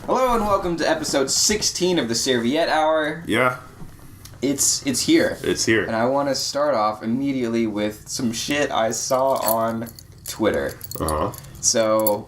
Hello and welcome to episode 16 of the Serviette Hour. Yeah. It's here. It's here. And I want to start off immediately with some shit I saw on Twitter. Uh-huh. So,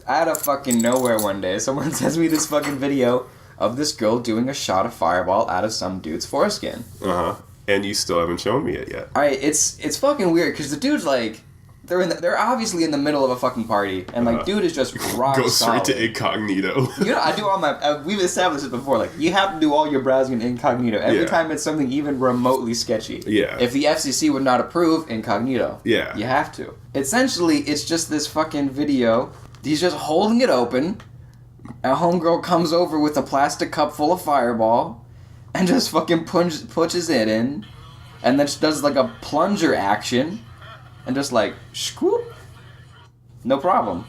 out of fucking nowhere one day, someone sends me this fucking video of this girl doing a shot of Fireball out of some dude's foreskin. Uh-huh. And you still haven't shown me it yet. Alright, it's fucking weird, because the dude's like... They're obviously in the middle of a fucking party, and like, dude is just rock Go solid. straight to incognito. You know, I do all my... we've established this before, like, you have to do all your browsing in incognito every time it's something even remotely sketchy. Yeah. If the FCC would not approve, incognito. Yeah. You have to. Essentially, it's just this fucking video. He's just holding it open. A homegirl comes over with a plastic cup full of Fireball, and just fucking pushes it in, and then she does like a plunger action, and just like, scoop. No problem.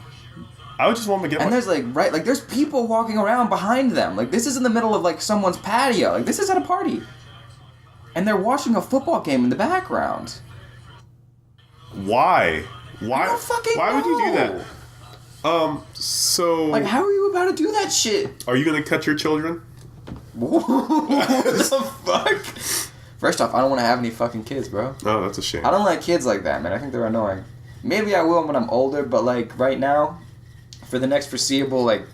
I would just want to get And there's there's people walking around behind them. Like, this is in the middle of like someone's patio. Like, this is at a party. And they're watching a football game in the background. Why? I don't fucking Why would you do know. that? So... Like, how are you about to do that shit? Are you going to cut your children? What the fuck? First off, I don't want to have any fucking kids, bro. Oh, that's a shame. I don't like kids like that, man. I think they're annoying. Maybe I will when I'm older, but like right now, for the next foreseeable like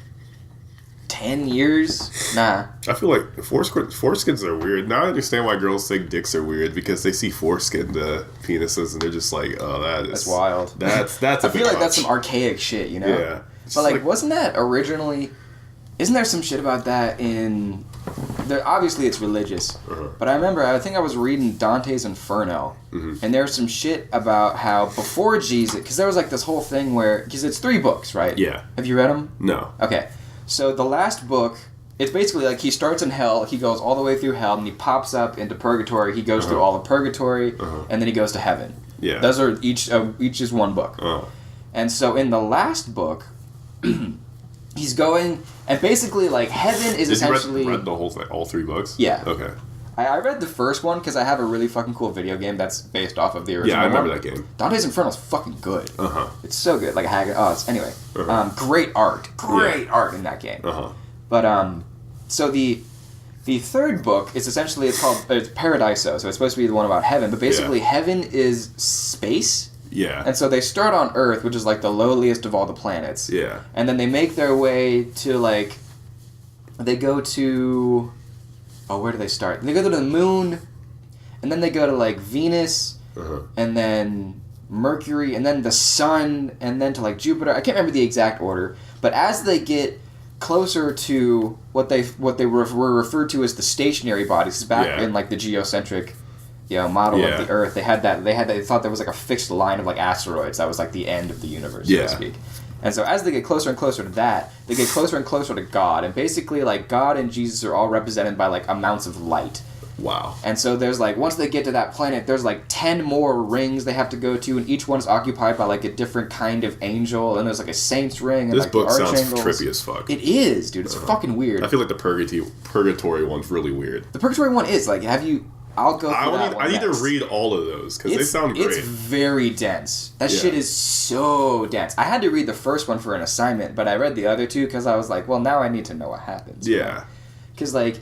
10 years, nah. I feel like foreskins are weird. Now I understand why girls think dicks are weird, because they see foreskinned penises and they're just like, oh, That's wild. That's I feel like that's some archaic shit, you know? Yeah. But like, wasn't that originally... Isn't there some shit about that in... Obviously it's religious, but I think I was reading Dante's Inferno, and there's some shit about how before Jesus... Because there was like this whole thing where... Because it's 3 books, right? Yeah. Have you read them? No. Okay. So the last book... It's basically like he starts in hell, he goes all the way through hell, and he pops up into purgatory, he goes through all of purgatory, and then he goes to heaven. Yeah. Those are each is one book. And so in the last book, he's going, and basically like heaven is essentially... You read the whole thing, all 3 books? Yeah. Okay. I read the first one because I have a really fucking cool video game that's based off of the original. Yeah, I remember one. that game. Dante's Inferno is fucking good. It's so good. Like anyway. Great art. Great art in that game. But so the third book is essentially it's Paradiso, so it's supposed to be the one about heaven, but basically heaven is space. Yeah. And so they start on Earth, which is like the lowliest of all the planets. Yeah. And then they make their way to like they go to where do they start? They go to the moon, and then they go to like Venus, and then Mercury, and then the sun, and then to like Jupiter. I can't remember the exact order, but as they get closer to what they were referred to as the stationary bodies, back in like the geocentric, model of the Earth, they thought there was like a fixed line of like asteroids that was like the end of the universe, so to speak. And so as they get closer and closer to that, they get closer and closer to God, and basically like God and Jesus are all represented by like amounts of light. Wow. And so there's like, once they get to that planet, there's like 10 more rings they have to go to, and each one's occupied by like a different kind of angel, and there's like a saint's ring, and this like book the sounds archangels. trippy as fuck. It is, dude. It's fucking weird. I feel like the purgatory one's really weird. The purgatory one is like, I'll go through that one I need to next. read all of those, because they sound great. It's very dense. That shit is so dense. I had to read the first one for an assignment, but I read the other 2 because I was like, well, now I need to know what happens. Yeah. Because like...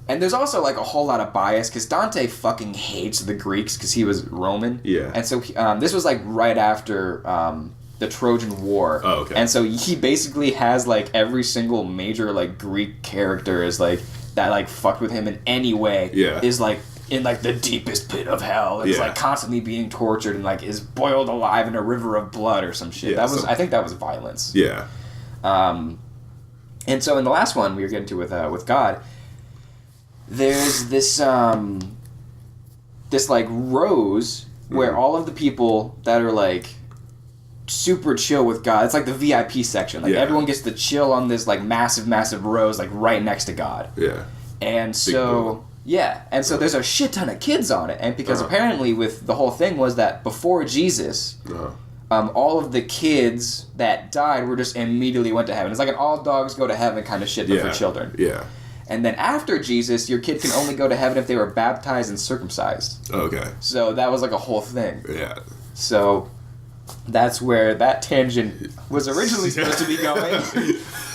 And there's also, like, a whole lot of bias, because Dante fucking hates the Greeks, because he was Roman. Yeah. And so, this was, like, right after the Trojan War. Oh, okay. And so he basically has, like, every single major, like, Greek character is, like, that, like, fucked with him in any way. Yeah. Is, like, in, like, the deepest pit of hell. And is, like, constantly being tortured and, like, is boiled alive in a river of blood or some shit. Yeah, I think that was violence. Yeah. And so in the last one we were getting to with God... There's this like rose where all of the people that are like super chill with God, it's like the VIP section. Like everyone gets to chill on this like massive rose like right next to God. Yeah. And so there's a shit ton of kids on it, and because apparently with the whole thing was that before Jesus, all of the kids that died were just immediately went to heaven. It's like an all dogs go to heaven kind of shit, but for children. Yeah. And then after Jesus, your kid can only go to heaven if they were baptized and circumcised. Okay. So that was like a whole thing. Yeah. So that's where that tangent was originally supposed to be going.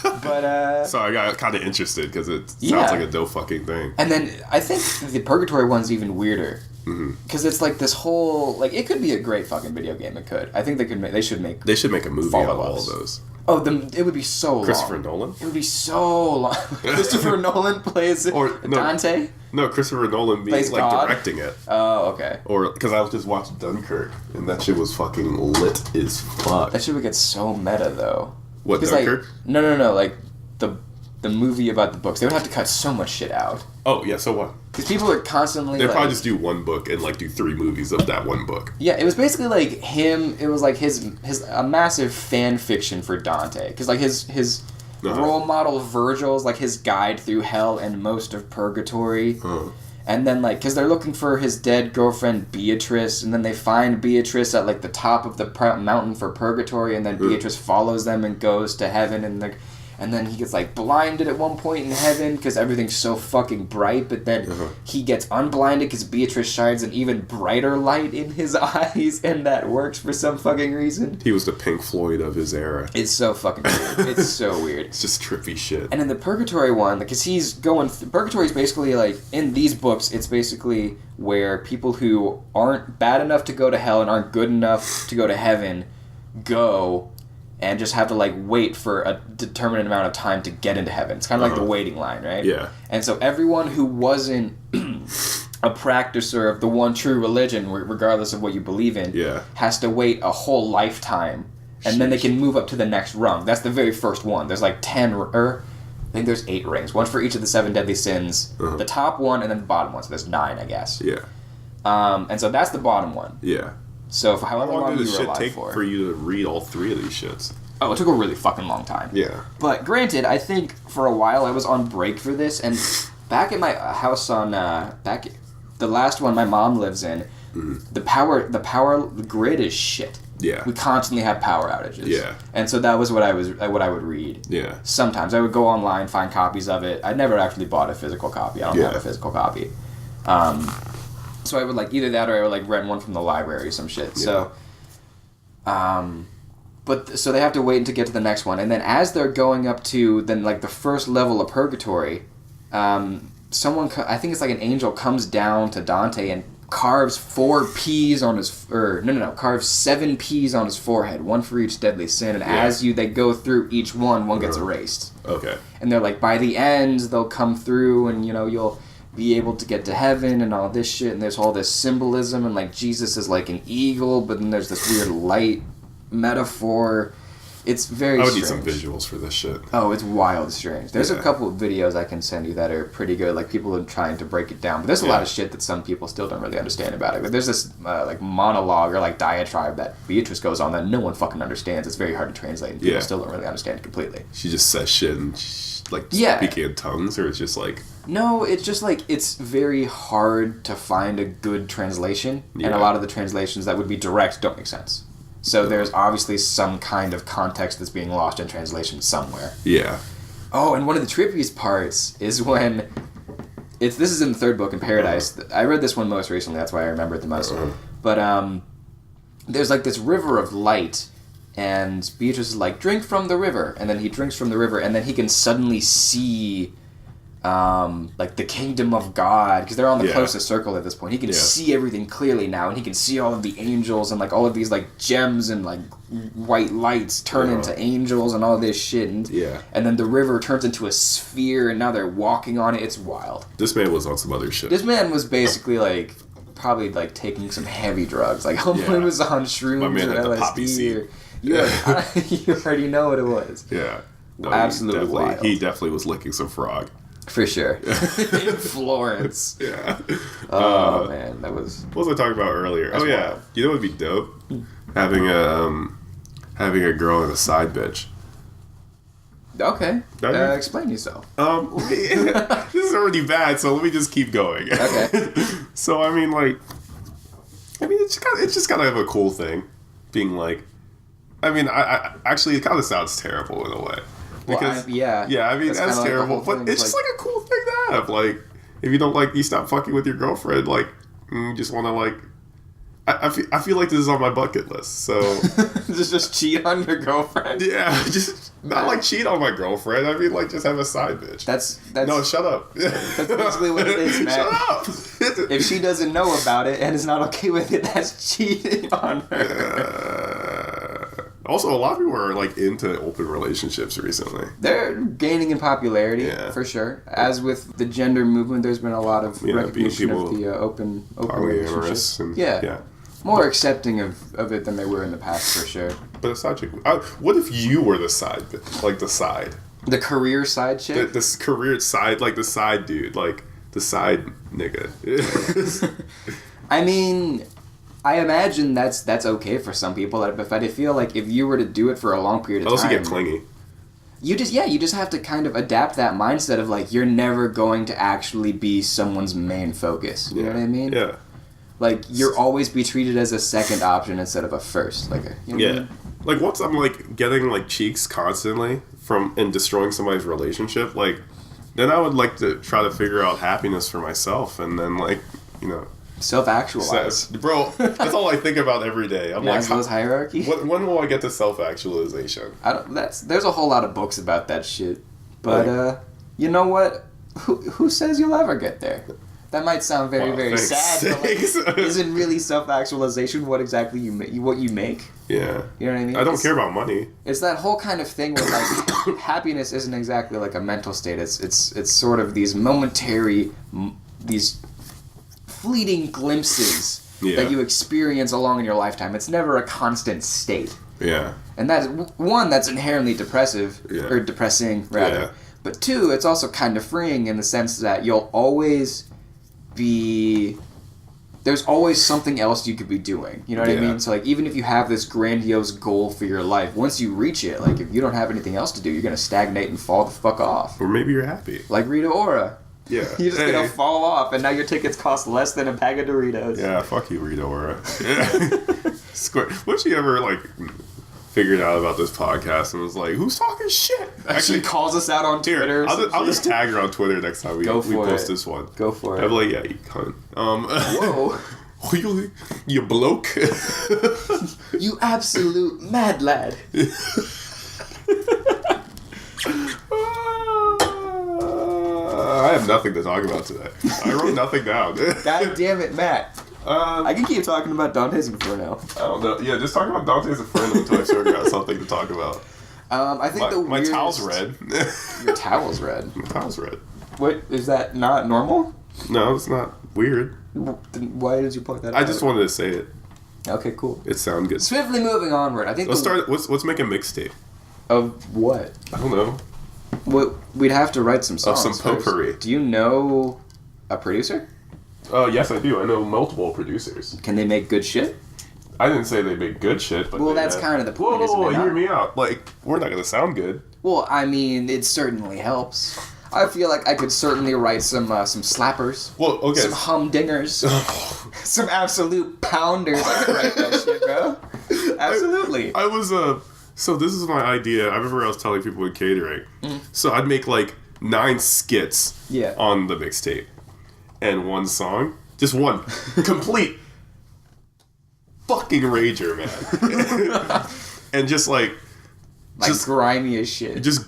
But So I got kind of interested because it sounds Yeah. like a dope fucking thing. and then I think the Purgatory one's even weirder. Because it's like this whole like it could be a great fucking video game. It could. I think they could. They should make. They should make a movie out of all Follow-ups. of those. Oh, it would be so Christopher long. Nolan? It would be so long. Christopher Nolan plays Or, no. Dante. No, Christopher Nolan Plays being like God? directing it. Oh, okay. Or because I was just watching Dunkirk and that shit was fucking lit as fuck. That shit would get so meta though. What, 'Cause, Dunkirk? Like, no. Like the movie about the books, they would have to cut so much shit out Oh yeah, so what? because people are constantly. They'd like, probably just do one book and like do 3 movies of that one book. Yeah, it was basically like him. It was like his a massive fan fiction for Dante because like his Uh-huh. role model Virgil's like his guide through hell and most of purgatory. And then, like, because they're looking for his dead girlfriend, Beatrice, and then they find Beatrice at, like, the top of the mountain for Purgatory, and then Beatrice follows them and goes to heaven, and then he gets, like, blinded at one point in heaven because everything's so fucking bright, but then he gets unblinded because Beatrice shines an even brighter light in his eyes, and that works for some fucking reason. He was the Pink Floyd of his era. It's so fucking weird. It's so weird. It's just trippy shit. And in the Purgatory one, because he's going... Purgatory is basically, like, in these books, it's basically where people who aren't bad enough to go to hell and aren't good enough to go to heaven go and just have to, like, wait for a determinate amount of time to get into heaven. It's kind of like the waiting line, right? Yeah. And so everyone who wasn't a practicer of the one true religion, regardless of what you believe in, Yeah. has to wait a whole lifetime. And then they can move up to the next rung. That's the very first one. There's like 10, I think there's 8 rings. One for each of the 7 deadly sins. The top one and then the bottom one. So there's 9, I guess. Yeah. And so that's the bottom one. Yeah. So for How however long long did you this were shit alive take for. for you to read all 3 of these shits? Oh, it took a really fucking long time. Yeah. But granted, I think for a while I was on break for this, and back at my house on the last one my mom lives in, the power grid is shit. Yeah. We constantly have power outages. Yeah. And so that was what I would read. Yeah. Sometimes I would go online, find copies of it. I never actually bought a physical copy. I don't have a physical copy. So I would like either that or I would like rent one from the library or some shit. So so they have to wait to get to the next one, and then as they're going up to then like the first level of purgatory, someone I think it's like an angel comes down to Dante and carves 4 P's on his carves 7 P's on his forehead, one for each deadly sin, and as they go through each one gets erased. Okay. And they're like by the end they'll come through and you'll be able to get to heaven and all this shit, and there's all this symbolism and like Jesus is like an eagle, but then there's this weird light metaphor. It's very I would need strange. some visuals for this shit. Oh, it's wild strange. There's a Yeah. couple of videos I can send you that are pretty good. Like people are trying to break it down, but there's a lot of shit that some people still don't really understand about it. Like, there's this like monologue or like diatribe that Beatrice goes on that no one fucking understands. It's very hard to translate, and people still don't really understand it completely. She just says shit and like Yeah. speaking in tongues, or it's just like No, it's just like it's very hard to find a good translation, and Yeah. a lot of the translations that would be direct don't make sense. So there's obviously some kind of context that's being lost in translation somewhere. yeah. Oh, and one of the trippiest parts is when this is in the 3rd book in Paradise. I read this one most recently, that's why I remember it the most. But there's like this river of light, and Beatrice is like, drink from the river, and then he drinks from the river, and then he can suddenly see like the kingdom of God, because they're on the closest circle at this point. He can see everything clearly now, and he can see all of the angels and like all of these like gems and like white lights turn into angels and all this shit, and then the river turns into a sphere, and now they're walking on it. It's wild. This man was on some other shit. This man was basically like probably like taking some heavy drugs. Like homeboy was on shrooms My man or had the poppy LSD. seed. You already know what it was. Yeah. No, Absolutely wild. He definitely was licking some frog. For sure. In Florence. Yeah. Oh man, that was. What was I talking about earlier? That's yeah. wild. You know what would be dope? Having a girl and a side bitch. Okay. That'd be- Explain yourself. This is already bad, so let me just keep going. Okay. So I mean, it's just kind of have a cool thing, being like, I mean, I actually it kind of sounds terrible in a way. Because yeah. I mean That's that's kinda like the terrible, whole but thing, it's just like a cool thing to have. Like, if you don't like, you stop fucking with your girlfriend, like, you just want to like. I feel like this is on my bucket list, so just cheat on your girlfriend. yeah, just Not like cheat on my girlfriend. I mean, like, just have a side bitch. That's No, shut up. that's basically what it is, man. Shut up. If she doesn't know about it and is not okay with it, that's cheating on her. Also, a lot of people are like into open relationships recently. They're gaining in popularity, for sure. As with the gender movement, there's been a lot of recognition of the open relationships. And, More accepting of it than they were in the past, for sure. But a side chick. What if you were the side, like the side? The career side chick? The career side, like the side dude, like the side nigga. I mean, I imagine that's okay for some people. But I feel like if you were to do it for a long period of time, unless you get clingy. You just have to kind of adapt that mindset of like you're never going to actually be someone's main focus. You know what I mean? Yeah. Like you'll always be treated as a second option instead of a first. Like you know what I mean? Like once I'm like getting like cheeks constantly from and destroying somebody's relationship, like then I would like to try to figure out happiness for myself, and then like self-actualize. Bro, that's all I think about every day. I'm Maslow's hierarchy. When will I get to self-actualization? There's a whole lot of books about that shit, but you know what? Who says you'll ever get there? That might sound very sad, but like, isn't really self-actualization what exactly what you make? Yeah. You know what I mean? I don't care about money. It's that whole kind of thing where like happiness isn't exactly like a mental state. It's sort of these momentary, these fleeting glimpses that you experience along in your lifetime. It's never a constant state. Yeah. And that's one that's inherently depressive or depressing rather. Yeah. But two, it's also kind of freeing in the sense that you'll always there's always something else you could be doing. You know what I mean? So like even if you have this grandiose goal for your life, once you reach it, like if you don't have anything else to do, you're gonna stagnate and fall the fuck off. Or maybe you're happy. Like Rita Ora. Yeah. You're just gonna fall off and now your tickets cost less than a bag of Doritos. Yeah, fuck you, Rita Ora. What she ever like figured out about this podcast and was like, who's talking shit? Actually calls us out on Twitter. I'll just tag her on Twitter next time we post this one. Go for it. I'm like, yeah, you cunt. Whoa. You bloke. You absolute mad lad. I have nothing to talk about today. I wrote nothing down. God damn it, Matt. I can keep talking about Dante's Inferno. I don't know. Yeah, just talking about Dante's Inferno until I sort of got something to talk about. I think my towel's red. Your towel's red. My towel's red. What, is that not normal? No, it's not weird. Then why did you point that out? I just wanted to say it. Okay, cool. It sounded good. Swiftly moving onward. I think Let's make a mixtape. Of what? I don't know. We'd have to write some songs. Of some potpourri. First. Do you know a producer? Yes, I do. I know multiple producers. Can they make good shit? I didn't say they make good shit, but that's kind of the point. Whoa, hear me out. Like, we're not gonna sound good. Well, I mean, it certainly helps. I feel like I could certainly write some slappers. Well, okay. Some humdingers. Some absolute pounders. I could write that shit, bro. Absolutely. I was So this is my idea. I remember I was telling people with catering. So I'd make like 9 skits on the mixtape. And one song. Just one. Complete fucking rager, man. And just like grimy as shit. Just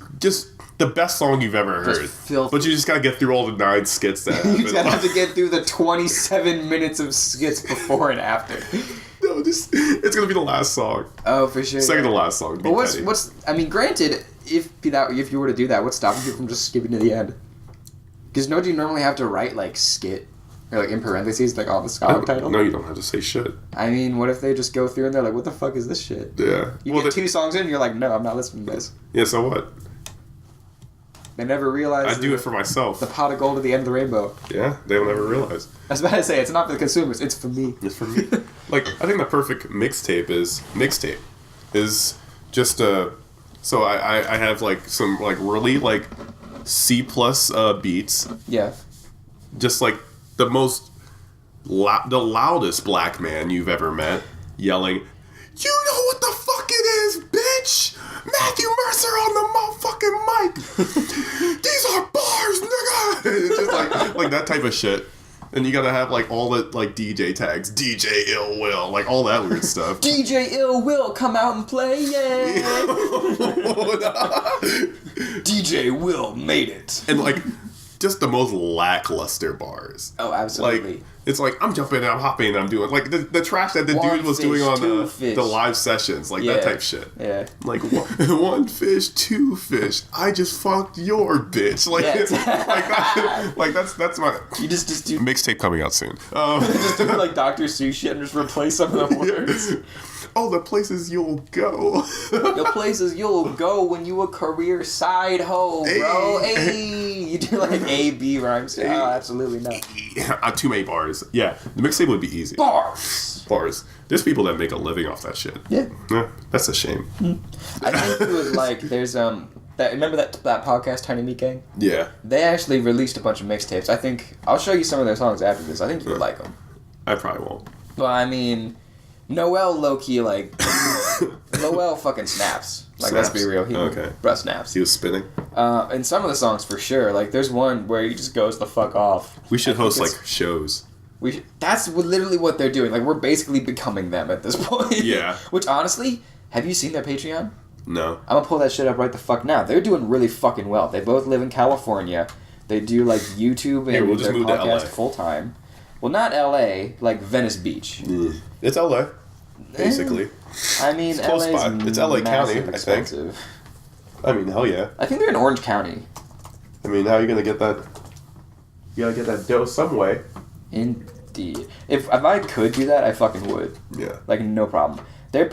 the best song you've ever heard. But you just gotta get through all the 9 skits that happen. You just have to get through the 27 minutes of skits before and after. No, it's gonna be the last song. Oh, for sure. Second to last song. But what's? I mean, granted, if you were to do that, what's stopping you from just skipping to the end? Because do you normally have to write like skit or like in parentheses like on the song title? No, you don't have to say shit. I mean, what if they just go through and they're like, "What the fuck is this shit?" Yeah. You get 2 songs in, and you're like, "No, I'm not listening to this." Yeah. So what? They never realize. I do it for myself. The pot of gold at the end of the rainbow. Yeah, they'll never realize. I was about to say, it's not for the consumers, it's for me. It's for me. Like, I think the perfect mixtape is just a... So I have, like, some, like, really, like, C+ beats. Yeah. Just, like, the most... the loudest black man you've ever met yelling, "You know what the fuck it is, bitch! Matthew Mercer on the motherfucking mic! These are bars, nigga!" It's just like that type of shit. And you gotta have like all the like DJ tags, DJ Ill Will, like all that weird stuff. DJ Ill Will, come out and play, yeah. DJ Will made it. And like just the most lackluster bars. Oh, absolutely. Like, it's like I'm jumping and I'm hopping and I'm doing like the trash that the dude was doing on the live sessions, like that type shit. Yeah. Like one fish, two fish. I just fucked your bitch. Like like that's my. You just do mixtape coming out soon. Just do like Dr. Seuss shit and just replace some of the words. Oh, the places you'll go. The places you'll go when you a career side hoe, bro. Hey, you do like A-B rhymes. Oh, absolutely not. Too many bars. Yeah, the mixtape would be easy. Bars. There's people that make a living off that shit. Yeah. That's a shame. I think it was like there's remember that podcast Tiny Meat Gang? Yeah. They actually released a bunch of mixtapes. I think I'll show you some of their songs after this. I think you would like them. I probably won't. Well, I mean, Noel low-key, like, Noel fucking snaps. Like, let's be real. He snaps. He was spinning. And some of the songs, for sure. Like, there's one where he just goes the fuck off. We should host, like, shows. That's literally what they're doing. Like, we're basically becoming them at this point. Yeah. Which, honestly, have you seen their Patreon? No. I'm gonna pull that shit up right the fuck now. They're doing really fucking well. They both live in California. They do, like, YouTube and their podcast full-time. Well, not L.A., like Venice Beach. It's L.A., basically. I mean, it's close by. It's L.A. County, expensive. I think. I mean, hell yeah. I think they're in Orange County. I mean, how are you going to get that? You got to get that dough some way. Indeed. If I could do that, I fucking would. Yeah. Like, no problem.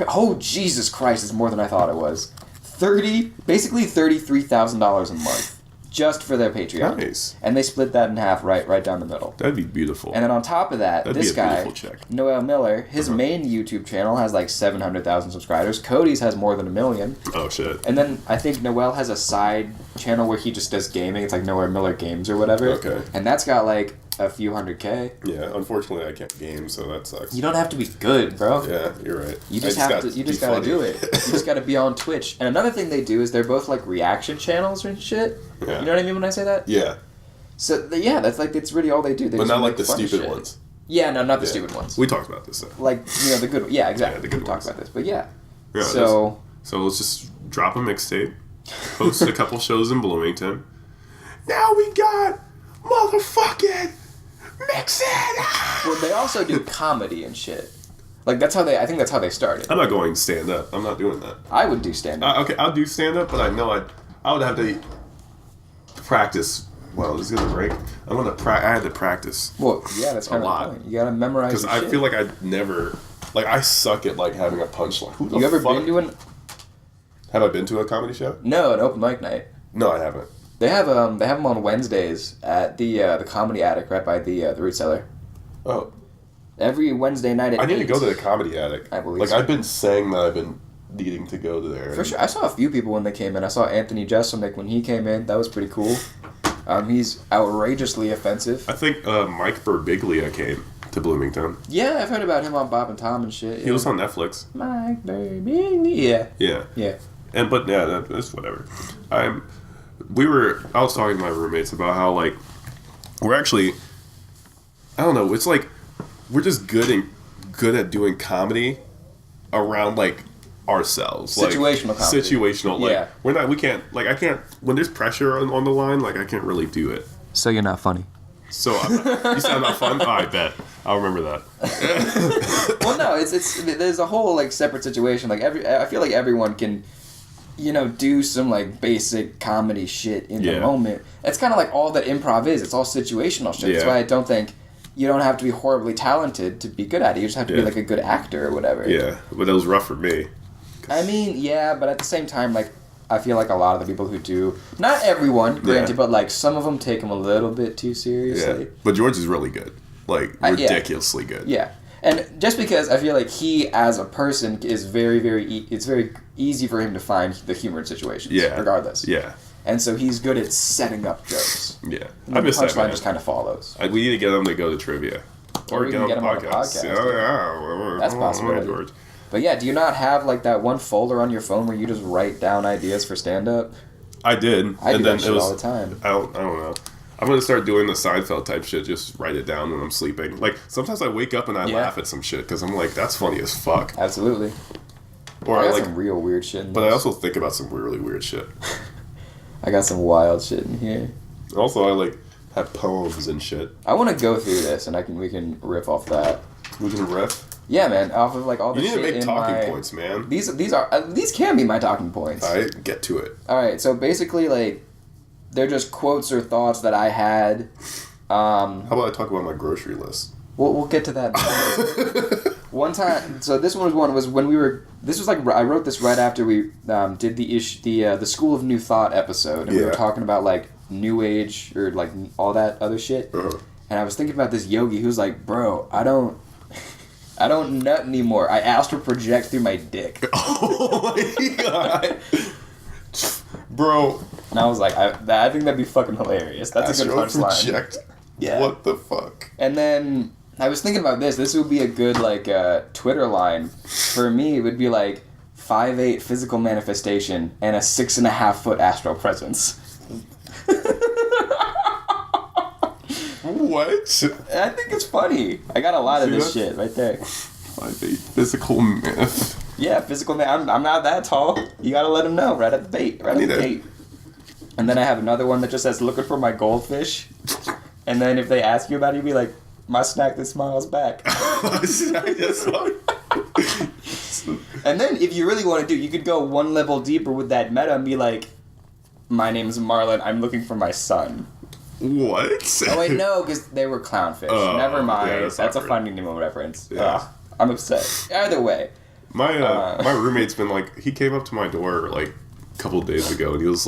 Oh, Jesus Christ, it's more than I thought it was. Basically $33,000 a month. Just for their Patreon. Nice. And they split that in half right down the middle. That'd be beautiful. And then on top of that, this guy, Noel Miller, his main YouTube channel has like 700,000 subscribers. Cody's has more than 1 million. Oh, shit. And then I think Noel has a side channel where he just does gaming. It's like Noel Miller Games or whatever. Okay. And that's got like a few 100K. Yeah, unfortunately I can't game, so that sucks. You don't have to be good, bro. Yeah, you're right. You just gotta do it. You just gotta be on Twitch. And another thing they do is they're both like reaction channels and shit. Yeah. You know what I mean when I say that? Yeah. So that's like it's really all they do. They but just not like the stupid ones. Yeah, no, not the stupid ones. We talked about this though. Like, the good ones. Yeah, exactly. Yeah, the good we talked about this. But yeah. So let's just drop a mixtape, host a couple shows in Bloomington. Now we got motherfucking mix it. Well, they also do comedy and shit. Like I think that's how they started. I'm not going stand up. I'm not doing that. I would do stand up. Okay, I'll do stand up, but I know I would have to practice. Well, this is gonna break. I had to practice. Well, yeah, that's kind of the point. You gotta memorize. Because I feel like I never, like I suck at like having a punchline. You ever been to an? Have I been to a comedy show? No, an open mic night. No, I haven't. They have them on Wednesdays at the Comedy Attic right by the Root Cellar. Oh. Every Wednesday night at 8. I need to go to the Comedy Attic. I believe. Like so. I've been saying that I've been needing to go there. For sure, I saw a few people when they came in. I saw Anthony Jeselnik when he came in. That was pretty cool. He's outrageously offensive. I think Mike Birbiglia came to Bloomington. Yeah, I've heard about him on Bob and Tom and shit. Yeah. He was on Netflix. Mike Birbiglia. Yeah. Yeah. But that's whatever. I was talking to my roommates about how like we're actually, I don't know, it's like we're just good at doing comedy around like ourselves, situational like, comedy. Situational, like we can't, like I can't, when there's pressure on the line, like I can't really do it. So you're not funny. So you said I'm not fun? Oh, I bet. I'll remember that. Well, no, it's there's a whole like separate situation. Like I feel like everyone can, do some like basic comedy shit in the moment. It's kind of like all that improv is. It's all situational shit. That's why I don't think you don't have to be horribly talented to be good at it. You just have to be like a good actor or whatever. Yeah, but that was rough for me. I mean, yeah, but at the same time, like, I feel like a lot of the people who do, not everyone, granted, but like some of them take them a little bit too seriously. Yeah, but George is really good. Like, ridiculously good. Yeah. And just because I feel like he, as a person, is very, it's very easy for him to find the humor in situations, regardless. Yeah. And so he's good at setting up jokes. Yeah. I miss that, man. Just kind of follows. We need to get him to go to trivia. Or get him on the podcast. Yeah. That's possible. George. But yeah, do you not have like that one folder on your phone where you just write down ideas for stand-up? I did. I do that shit all the time. I don't know. I'm gonna start doing the Seinfeld type shit. Just write it down when I'm sleeping. Like sometimes I wake up and I laugh at some shit because I'm like, that's funny as fuck. Absolutely. Or I got some real weird shit. But I also think about some really weird shit. I got some wild shit in here. Also, I have poems and shit. I want to go through this, and we can riff off that. We can riff. Yeah, man. Off of all the shit. You need to make talking points, man. These can be my talking points. All right, get to it. All right, so basically, they're just quotes or thoughts that I had. How about I talk about my grocery list? We'll get to that. One time, so this one was when we were. This was I wrote this right after we did the School of New Thought episode, and we were talking about New Age or all that other shit. Uh-huh. And I was thinking about this yogi who was like, "Bro, I don't nut anymore. I astral project through my dick." Oh my god, bro! And I was like, I think that'd be fucking hilarious. That's a good punchline. Yeah. What the fuck? And then I was thinking about this. This would be a good Twitter line for me. It would be 5'8" physical manifestation and a 6.5 foot astral presence. What? I think it's funny. I got a lot of this shit right there. 5'8" physical manif. Yeah, physical man. I'm not that tall. You gotta let them know right at the gate. And then I have another one that just says, "Looking for my goldfish." And then if they ask you about it, you'd be like, "My snack that smiles back." My snack that smiles. And then if you really want to you could go one level deeper with that meta and be like, "My name's Marlon. I'm looking for my son." What? Oh wait, no, because they were clownfish. Never mind. Yeah, that's a Finding Nemo reference. Yeah. I'm upset. Either way. My roommate's been he came up to my door a couple of days ago and he was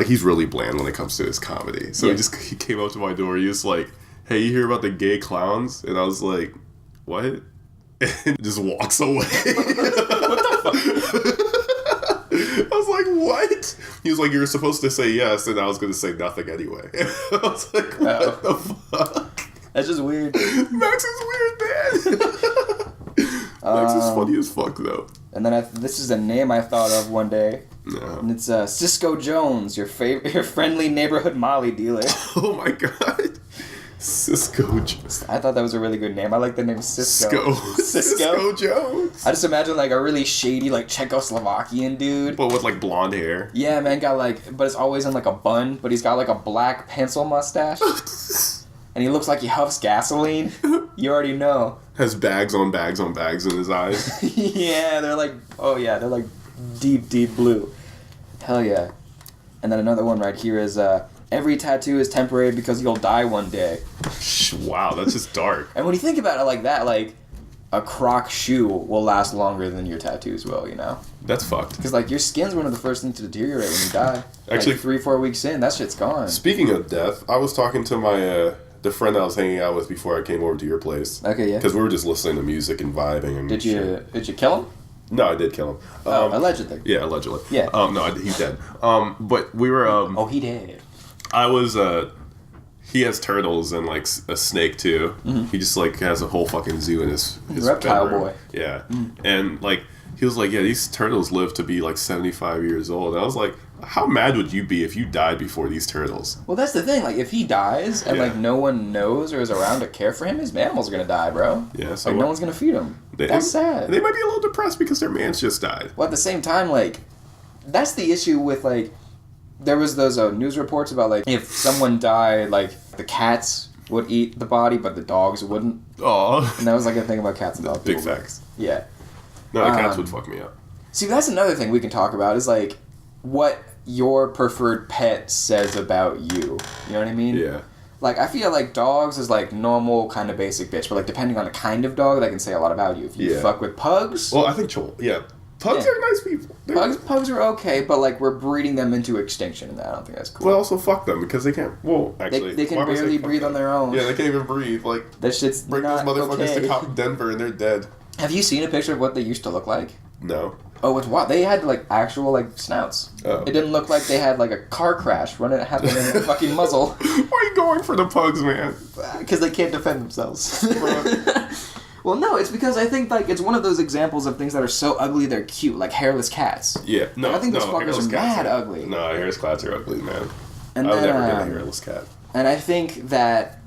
he's really bland when it comes to his comedy. So he came up to my door. He was like, "Hey, you hear about the gay clowns?" And I was like, "What?" And just walks away. What the fuck? I was like, "What?" He was like, "You're supposed to say yes," and I was going to say nothing anyway. I was like, "What the fuck?" That's just weird. Max is weird, man. Max is funny as fuck, though. And then this is a name I thought of one day. No. And it's Cisco Jones, your friendly neighborhood Molly dealer. Oh my god. Cisco Jones. I thought that was a really good name. I like the name Cisco. Cisco Jones. I just imagine a really shady Czechoslovakian dude. But with blonde hair. Yeah, man, got but it's always in a bun, but he's got a black pencil mustache. And he looks like he huffs gasoline. You already know. Has bags on bags on bags in his eyes. Yeah, they're deep, deep blue. Hell yeah. And then another one right here is, every tattoo is temporary because you'll die one day. Wow, that's just dark. And when you think about it like that, a Croc shoe will last longer than your tattoos will, you know? That's fucked. Because, your skin's one of the first things to deteriorate when you die. Actually, 3-4 weeks in, that shit's gone. Speaking of death, I was talking to my, the friend I was hanging out with before I came over to your place. Okay, yeah. Because we were just listening to music and vibing and Did you kill him? No, I did kill him. Allegedly. Yeah, allegedly. Yeah. No, he's dead. But we were, Oh, he did. I was, he has turtles and, a snake, too. Mm-hmm. He just, has a whole fucking zoo in his reptile bedroom. Boy. Yeah. Mm-hmm. And, he was like, yeah, these turtles live to be, 75 years old. And I was like, how mad would you be if you died before these turtles? Well, that's the thing. If he dies and, no one knows or is around to care for him, his mammal's gonna die, bro. Yeah, so... no one's gonna feed him. That's sad. They might be a little depressed because their man's just died. Well, at the same time, that's the issue with, there was those news reports about, if someone died, the cats would eat the body, but the dogs wouldn't. Oh. And that was, a thing about cats and dogs. Big facts. Yeah. No, the cats would fuck me up. See, that's another thing we can talk about is, what your preferred pet says about you. You know what I mean? Yeah. I feel like dogs is, normal, kind of basic bitch, but, depending on the kind of dog, that can say a lot about you. If you fuck with pugs... Well, I think pugs are nice people. Pugs are okay, but, we're breeding them into extinction, and I don't think that's cool. Well, also fuck them, because they can't... Well, actually... They can barely breathe on their own. Yeah, they can't even breathe. That shit's bring not those motherfuckers okay. to Denver, and they're dead. Have you seen a picture of what they used to look like? No. Oh, it's wild. They had, actual, snouts. Oh. It didn't look like they had, a car crash happening in their fucking muzzle. Why are you going for the pugs, man? Because they can't defend themselves. Well, no, it's because I think, it's one of those examples of things that are so ugly they're cute, hairless cats. Yeah. No, I think those fuckers are mad ugly. No, hairless cats are ugly, man. I would never get a hairless cat. And I think that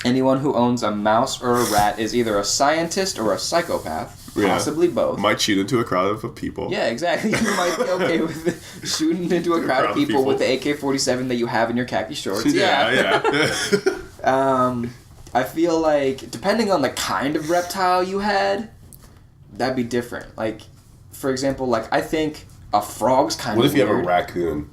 anyone who owns a mouse or a rat is either a scientist or a psychopath, possibly both. Might shoot into a crowd of people. Yeah, exactly. You might be okay with shooting into a crowd of people with the AK-47 that you have in your khaki shorts. Yeah. I feel like, depending on the kind of reptile you had, that'd be different. Like, for example, like, I think a frog's kind of weird. What if you have a raccoon?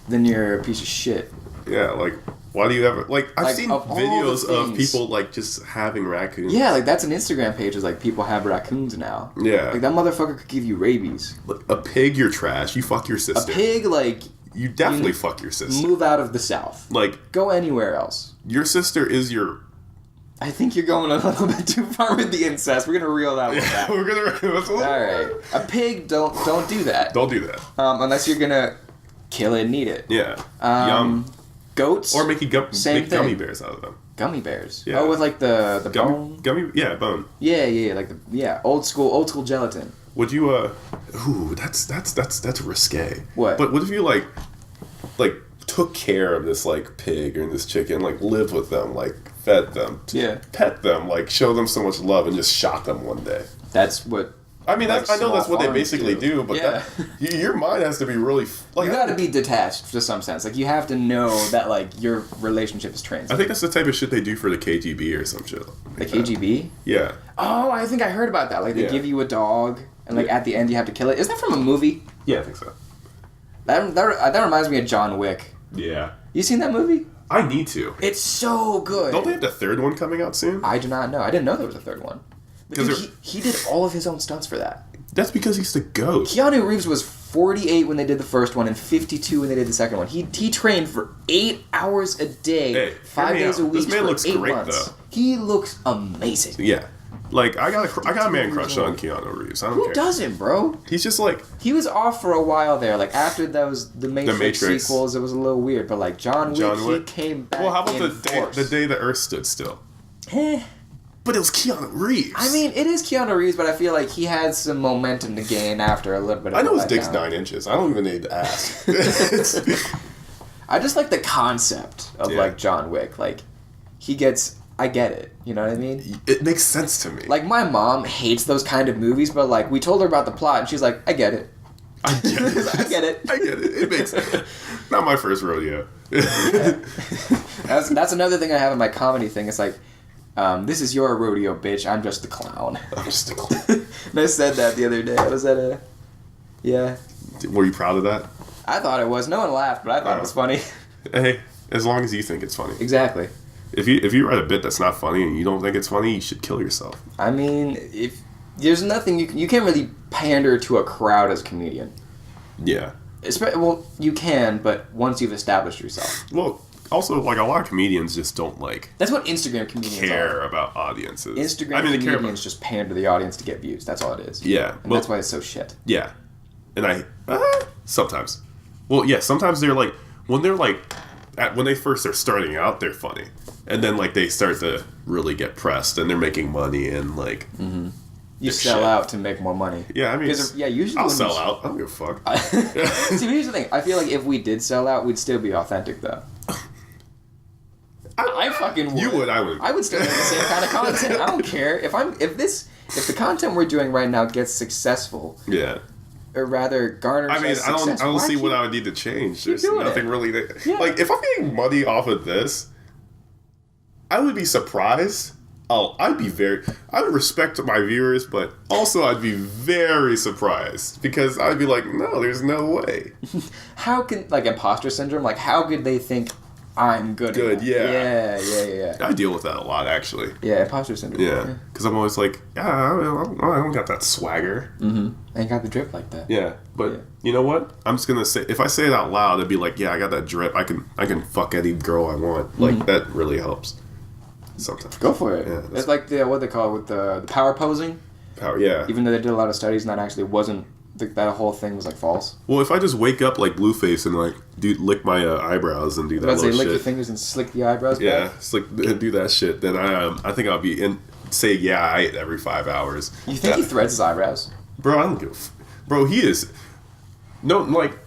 Then you're a piece of shit. Yeah, like, why do you ever... Like, I've seen videos of people, like, just having raccoons. Yeah, like, that's an Instagram page, is like, people have raccoons now. Yeah. Like, that motherfucker could give you rabies. Like, a pig, you're trash. You fuck your sister. A pig, like... You definitely fuck your sister. Move out of the South. Like... Go anywhere else. Your sister is your... I think you're going a little bit too far with the incest. We're gonna reel that one back. We're gonna... All right. A pig, don't do that. Don't do that. Unless you're gonna kill it and eat it. Yeah. Yum. Goats. Or make gummy bears out of them. Gummy bears. Yeah. Oh, with like the bone. Bone. Yeah, like old school gelatin. Would you Ooh, that's risque. What? But what if you like took care of this like pig or this chicken, like lived with them, like fed them, pet them, like show them so much love, and just shot them one day? That's what. I mean, I know that's what they basically do, but your mind has to be really... Like, you gotta be detached to some sense. Like, you have to know that, like, your relationship is transient. I think that's the type of shit they do for the KGB or some shit. Like the KGB? Yeah. Oh, I think I heard about that. Like, they give you a dog, and, like, at the end you have to kill it. Is that from a movie? Yeah, I think so. That reminds me of John Wick. Yeah. You seen that movie? I need to. It's so good. Don't they have the third one coming out soon? I do not know. I didn't know there was a third one. Because he did all of his own stunts for that. That's because he's the GOAT. Keanu Reeves was 48 when they did the first one and 52 when they did the second one. He trained for 8 hours a day, 5 days a week. This man looks great, months. though. He looks amazing. Yeah. Like, I got a man crush on Keanu Reeves. I don't care. Who doesn't, bro? He's just like... He was off for a while there. Like, after those The Matrix sequels, it was a little weird. But, like, John Wick, he came back. Well, how about the day the Earth stood still? But it was Keanu Reeves. I mean, it is Keanu Reeves, but I feel like he had some momentum to gain after a little bit of I know his dick's 9 inches. I don't even need to ask. I just like the concept of, like, John Wick. Like, he gets... I get it. You know what I mean? It makes sense to me. Like, my mom hates those kind of movies, but, like, we told her about the plot, and she's like, I get it. I get it. I get it. I get it. It makes... Not my first rodeo. That's another thing I have in my comedy thing. It's like... this is your rodeo, bitch. I'm just a clown. I'm just a clown. And I said that the other day. I was at a... Yeah. Were you proud of that? I thought it was. No one laughed, but I thought it was funny. Hey, as long as you think it's funny. Exactly. If you write a bit that's not funny and you don't think it's funny, you should kill yourself. I mean, if there's nothing... You can't really pander to a crowd as a comedian. Yeah. Well, you can, but once you've established yourself. Well... Also, like, a lot of comedians just don't, like... That's what Instagram comedians care about audiences. Instagram comedians just pander to the audience to get views. That's all it is. Yeah. And that's why it's so shit. Yeah. And sometimes. Well, yeah, sometimes they're, like... When they're, like... When they first are starting out, they're funny. And then, like, they start to really get pressed, and they're making money, and, like... Mm-hmm. You sell out to make more money. Yeah, I mean... usually I'll sell out. I don't give a fuck. See, here's the thing. I feel like if we did sell out, we'd still be authentic, though. I fucking would. You would, I would. I would still make the same kind of content. I don't care. If the content we're doing right now gets successful. Yeah. Or rather garners I don't see what I would need to change. There's nothing really that, like, if I'm getting money off of this, I would be surprised. I would respect my viewers, but also I'd be very surprised because I'd be like, no, there's no way. How can, like, imposter syndrome, like, how could they think I'm good enough? Yeah. I deal with that a lot, actually. Yeah, imposter syndrome. Yeah, because I'm always like, I don't got that swagger. Mm-hmm. I ain't got the drip like that. Yeah, but you know what? I'm just gonna say, if I say it out loud, it'd be like, yeah, I got that drip. I can fuck any girl I want. Like, that really helps. Sometimes. Go for it. Yeah, it's like what they call it with the power posing. Yeah. Even though they did a lot of studies, and that actually wasn't... That whole thing was, like, false. Well, if I just wake up like Blueface and, like, lick my eyebrows and do that little shit... lick your fingers and slick the eyebrows back? Yeah, do that shit, then I think I'll be say every 5 hours. You think he threads his eyebrows? Bro, I don't give a... Bro, he is... No, like...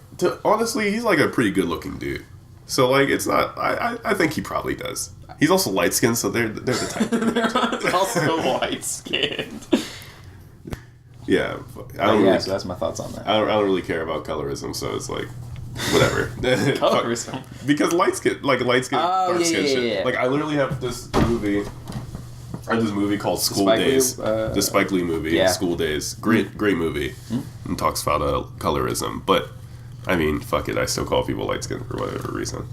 honestly, he's, like, a pretty good-looking dude. So like, it's not. I think he probably does. He's also light skinned, so they're the type. They're also light skinned. Yeah, so that's my thoughts on that. I don't really care about colorism, so it's like, whatever. Colorism? Because light skin, dark skin shit. Yeah. Like, I literally have this movie called School Days. The Spike Lee movie, School Days. Great movie. Mm-hmm. And talks about colorism. But, I mean, fuck it, I still call people light skinned for whatever reason.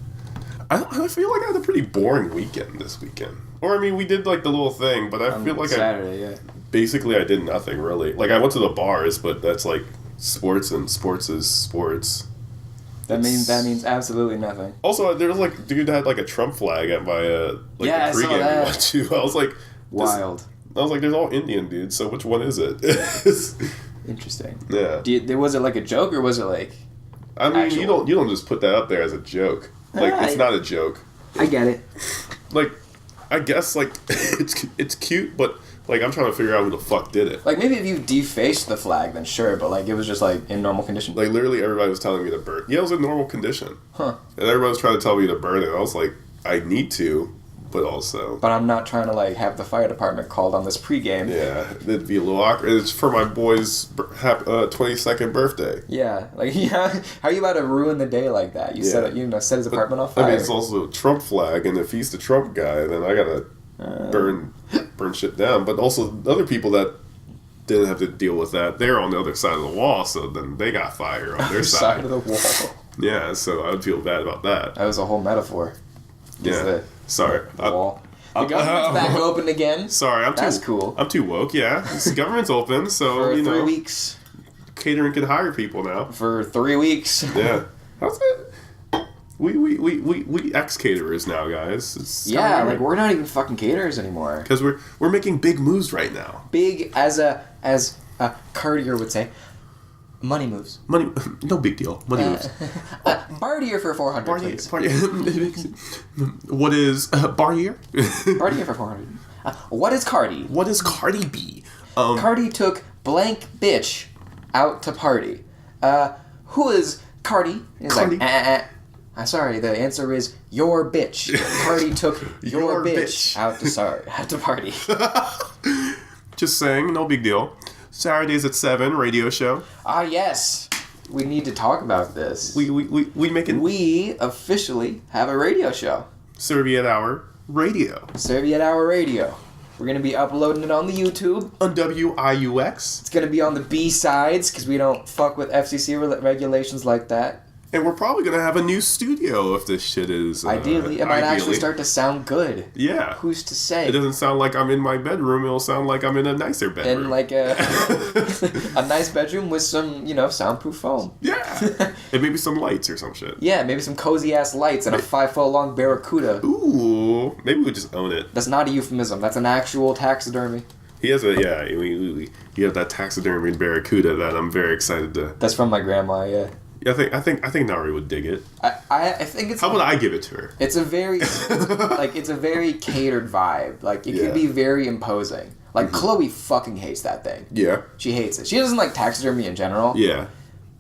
I feel like I had a pretty boring weekend this weekend. Or, I mean, we did, like, the little thing, but I feel like Saturday, basically I did nothing, really. Like, I went to the bars, but that's, like, sports, and sports is sports. That means absolutely nothing. Also, there was, like, dude had, like, a Trump flag at my, the pregame we went to. I was like... Wild. I was like, there's all Indian dudes, so which one is it? Interesting. Yeah. Was it, like, a joke, or was it, like... I mean, you don't just put that up there as a joke. Like, it's not a joke. I get it. Like, I guess, like, it's cute, but, like, I'm trying to figure out who the fuck did it. Like, maybe if you defaced the flag, then sure, but, like, it was just, like, in normal condition. Like, literally everybody was telling me to burn. Yeah, it was in normal condition. Huh. And everybody was trying to tell me to burn it. I was like, I need to, but also... But I'm not trying to, like, have the fire department called on this pregame. Yeah, it'd be a little awkward. It's for my boy's 22nd birthday. Yeah, like, how are you about to ruin the day like that? You set his apartment on fire. I mean, it's also a Trump flag, and if he's the Trump guy, then I gotta burn shit down. But also, other people that didn't have to deal with that, they're on the other side of the wall, so then they got fire on their side. Side of the wall. Yeah, so I would feel bad about that. That was a whole metaphor. Yeah. Sorry. The wall. The government's back open again. Sorry, That's cool. I'm too woke, yeah. The government's open, so, For 3 weeks. Catering can hire people now. For 3 weeks. Yeah. How's it? We ex-caterers now, guys. Like, we're not even fucking caterers anymore. Because we're making big moves right now. Big, as Cartier would say, money moves. Money, no big deal. Money moves. Bartier for 400, please. What is Bartier? Bartier for 400. What is Cardi? What is Cardi B? Cardi took blank bitch out to party. Who is Cardi? He's Cardi. like, sorry, the answer is your bitch. Cardi took your bitch out to party. Just saying, no big deal. Saturdays at 7, radio show. Yes. We need to talk about this. We officially have a radio show. Serviette Hour Radio. Serviette Hour Radio. We're going to be uploading it on the YouTube. On WIUX. It's going to be on the B-sides, because we don't fuck with FCC regulations like that. And we're probably going to have a new studio if this shit is... Ideally. It might actually start to sound good. Yeah. Who's to say? It doesn't sound like I'm in my bedroom. It'll sound like I'm in a nicer bedroom. In like a nice bedroom with some, soundproof foam. Yeah. And maybe some lights or some shit. Yeah, maybe some cozy-ass lights and a 5-foot-long barracuda. Ooh. Maybe we just own it. That's not a euphemism. That's an actual taxidermy. He has you have that taxidermy barracuda that I'm very excited to... That's from my grandma, yeah. Yeah, I think Nari would dig it. I think it's... How would I give it to her? It's a very... it's a very catered vibe. Like, it could be very imposing. Like, Chloe fucking hates that thing. Yeah. She hates it. She doesn't like taxidermy in general. Yeah.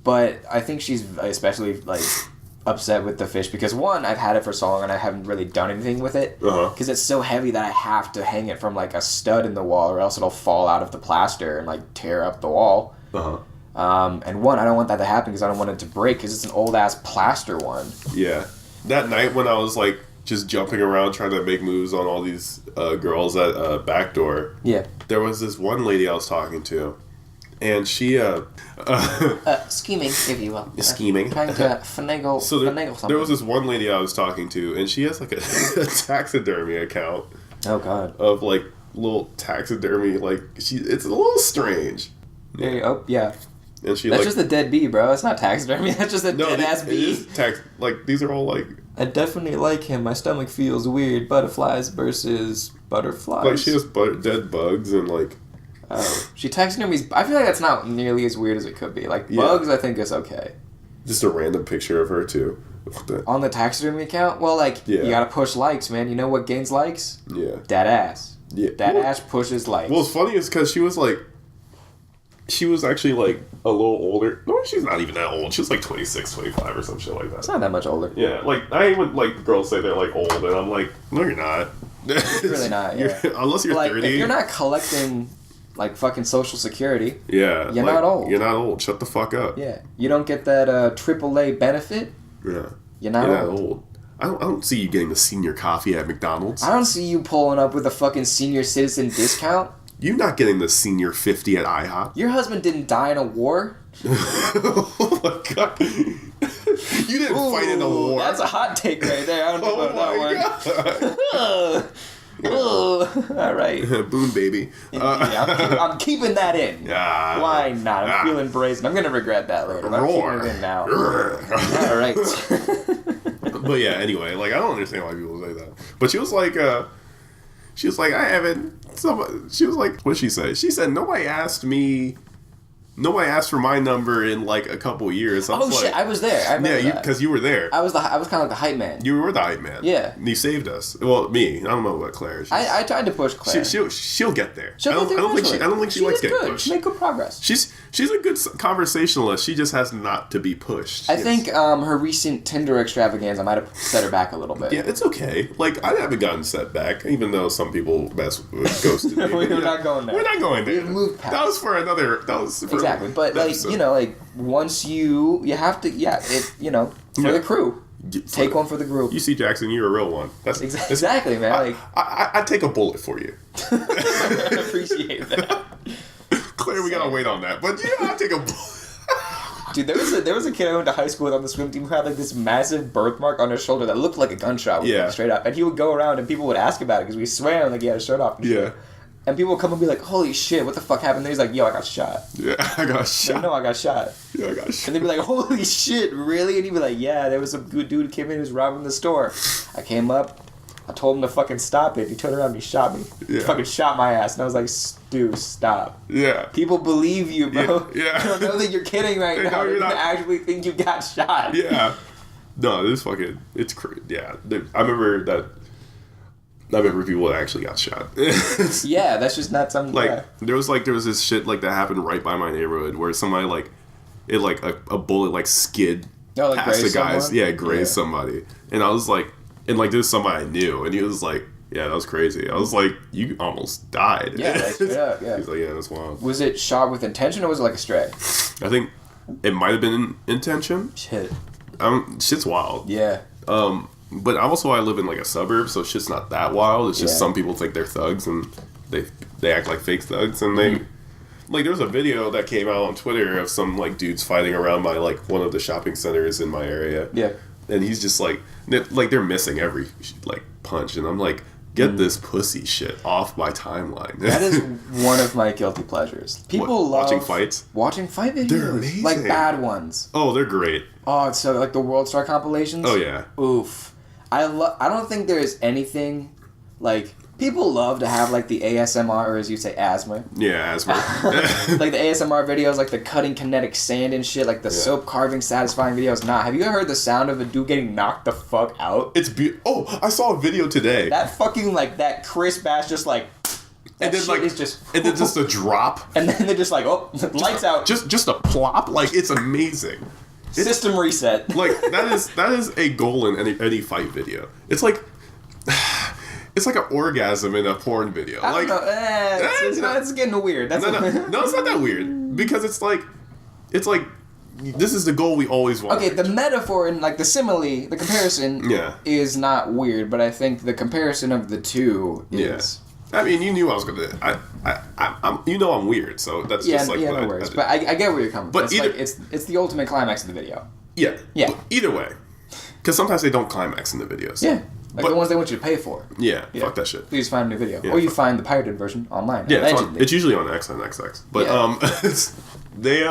But I think she's especially, like, upset with the fish because, one, I've had it for so long and I haven't really done anything with it. Because it's so heavy that I have to hang it from, like, a stud in the wall or else it'll fall out of the plaster and, like, tear up the wall. And one, I don't want that to happen because I don't want it to break because it's an old-ass plaster one. Yeah. That night when I was, like, just jumping around trying to make moves on all these girls at Backdoor, there was this one lady I was talking to, and she... scheming, if you will. Scheming. Trying to finagle something. There was this one lady I was talking to, and she has, like, a taxidermy account. Oh, God. Of, like, little taxidermy, like, it's a little strange. Yeah. And that's just a dead bee, bro. It's not taxidermy. That's just a dead-ass bee. Like, these are all, like... I definitely like him. My stomach feels weird. Butterflies versus butterflies. Like, she has dead bugs and, like... She taxidermies... I feel like that's not nearly as weird as it could be. Like, bugs, I think, is okay. Just a random picture of her, too. On the taxidermy account? Well, like, you gotta push likes, man. You know what gains likes? Yeah. That ass. Yeah. That ass pushes likes. Well, what's funny is because she was, like... she was actually like a little older. No, she's not even that old. She was like 26, 25 or some shit like that. It's not that much older. Yeah, like I even like girls say they're like old, and I'm like, no, you're not. You're really not. Yeah. Unless you're like, 30. If you're not collecting like fucking Social Security, yeah, you're not old. You're not old. Shut the fuck up. Yeah, you don't get that AAA benefit. Yeah, you're not old. I don't see you getting the senior coffee at McDonald's. I don't see you pulling up with a fucking senior citizen discount. You're not getting the senior 50 at IHOP. Your husband didn't die in a war. Oh my god. You didn't fight in a war. That's a hot take right there. I don't know about that one. All right. Boom, baby. I'm keeping that in. Why not? I'm feeling brazen. I'm going to regret that later. I'm keeping it in now. All right. But yeah, anyway, like, I don't understand why people say that. But she was like, I haven't... She was like, what did she say? She said, nobody asked for my number in like a couple years. Oh shit, I was there. I remember that. Because you were there. I was kind of like the hype man. You were the hype man. Yeah. And you saved us. Well, me. I don't know about Claire. I tried to push Claire. She'll get there. I don't think she likes getting pushed. She made good progress. She's a good conversationalist. She just has not to be pushed. I think her recent Tinder extravaganza might have set her back a little bit. Yeah, it's okay. Like, I haven't gotten set back, even though some people ghosted me. We're not going there. We're not going there. We've moved past. That was for another... Exactly. But, like, episode. You know, like, once you have to... Yeah, for the crew. Take one for the group. You see, Jackson, you're a real one. That's exactly, man. I'd take a bullet for you. I appreciate that. Claire, we gotta wait on that. But yeah, I'd take a bullet. Dude, there was a kid I went to high school with on the swim team who had like this massive birthmark on his shoulder that looked like a gunshot. Straight up. And he would go around and people would ask about it because we swam like he had a shirt off. And shit. And people would come and be like, holy shit, what the fuck happened there? He's like, yo, I got shot. Yeah, I got shot. No, I got shot. Yeah, I got shot. And they'd be like, holy shit, really? And he'd be like, yeah, there was some good dude who came in who was robbing the store. I came up, I told him to fucking stop it. He turned around and he shot me. Yeah. He fucking shot my ass. And I was like, dude, stop. Yeah. People believe you, bro. Yeah. They don't know that you're kidding right now. They don't actually think you got shot. Yeah. No, this fucking, it's crazy. Yeah. I remember people that actually got shot. Yeah, that's just not something. Like, there was this shit like that happened right by my neighborhood where somebody a bullet like skid past the guys. Someone? Yeah, grazed somebody. And I was like, there's somebody I knew, and he was like, yeah, that was crazy. I was like, you almost died. Yeah, like, straight up, yeah. He's like, yeah, that's wild. Was it shot with intention or was it like a stray? I think it might have been intention. Shit. Shit's wild. Yeah. But also I live in like a suburb, so shit's not that wild. It's just some people think they're thugs and they act like fake thugs, and they like there was a video that came out on Twitter of some like dudes fighting around my like one of the shopping centers in my area. Yeah. And he's just like they're missing every like punch, and I'm like, get this pussy shit off my timeline. That is one of my guilty pleasures. People love watching fights. Watching fight videos. They're amazing. Like bad ones. Oh, they're great. Oh, it's so like the World Star compilations. Oh yeah. Oof. I don't think there's anything like people love to have like the ASMR, or as you say, asthma. Yeah, asthma. Like the ASMR videos, like the cutting kinetic sand and shit, like the soap carving satisfying videos. Nah, have you ever heard the sound of a dude getting knocked the fuck out? It's Oh, I saw a video today. That fucking like that crisp ass just like. And then like and then just a drop. And then they're just like, oh, lights out. Just a plop. Like it's amazing. System reset. Like that is a goal in any fight video. It's like an orgasm in a porn video. I don't know. It's getting weird. No, it's not that weird because it's like this is the goal we always want. Okay, the metaphor and like the simile, the comparison, is not weird, but I think the comparison of the two is. I mean, you knew I was gonna. I'm I'm weird, so that's just like no worries. But I get where you're coming from. But it's the ultimate climax of the video. Yeah. But either way, because sometimes they don't climax in the videos. Yeah. Like the ones they want you to pay for. Yeah. Fuck that shit. Please find a new video, or you find the pirated version online. Yeah. It's usually on XNXX, but they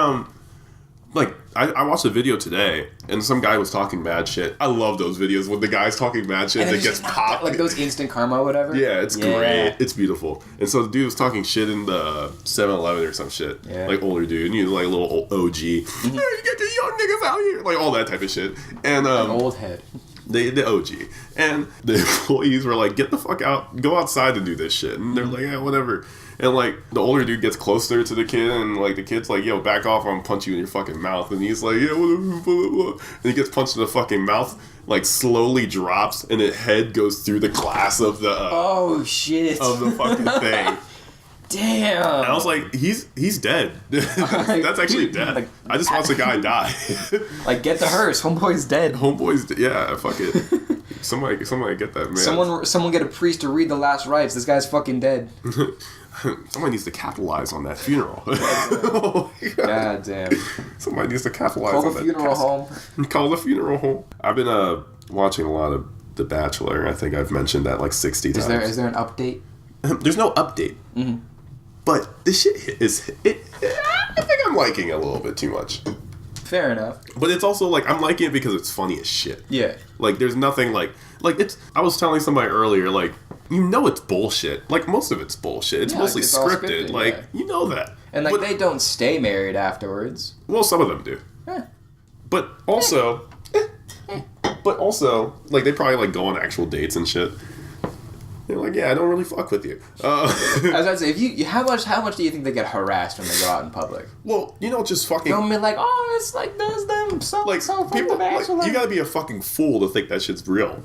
like I watched a video today, and some guy was talking mad shit. I love those videos when the guy's talking mad shit and it gets popped. Like those instant karma or whatever. Yeah, it's great. It's beautiful. And so the dude was talking shit in the 7-Eleven or some shit. Yeah. Like older dude, and he was like a little OG. Hey, you get the young niggas out here. Like all that type of shit. And an old head. The OG. And the employees were like, get the fuck out, go outside and do this shit. And they're like, yeah, whatever. And like the older dude gets closer to the kid, and like the kid's like, yo, back off, I'm gonna punch you in your fucking mouth. And he's like, yeah, whatever, blah, blah, blah. And he gets punched in the fucking mouth, like slowly drops, and his head goes through the glass of the oh shit of the fucking thing. Damn. And I was like, he's dead. That's actually dead. Like, I just watched the guy die. Like, get the hearse. Homeboy's dead. Yeah, fuck it. Somebody get that man. Someone get a priest to read the last rites. This guy's fucking dead. Somebody needs to capitalize on that funeral. God damn. Somebody needs to capitalize on that. Call the funeral home. Call the funeral home. I've been watching a lot of The Bachelor. I think I've mentioned that like 60 times. Is there an update? There's no update. Mm-hmm. But this shit I think I'm liking it a little bit too much. Fair enough. But it's also like, I'm liking it because it's funny as shit. Yeah. Like, there's nothing like it's, I was telling somebody earlier, like, you know it's bullshit. Like, most of it's bullshit. It's mostly it's scripted. Like, yeah. You know that. And, like, they don't stay married afterwards. Well, some of them do. But also, like, they probably, like, go on actual dates and shit. They're like, yeah, I don't really fuck with you. I was about to say, if you how much do you think they get harassed when they go out in public? Well, just fucking. Don't be like, oh, it's like does them so like so people. Like, you gotta be a fucking fool to think that shit's real.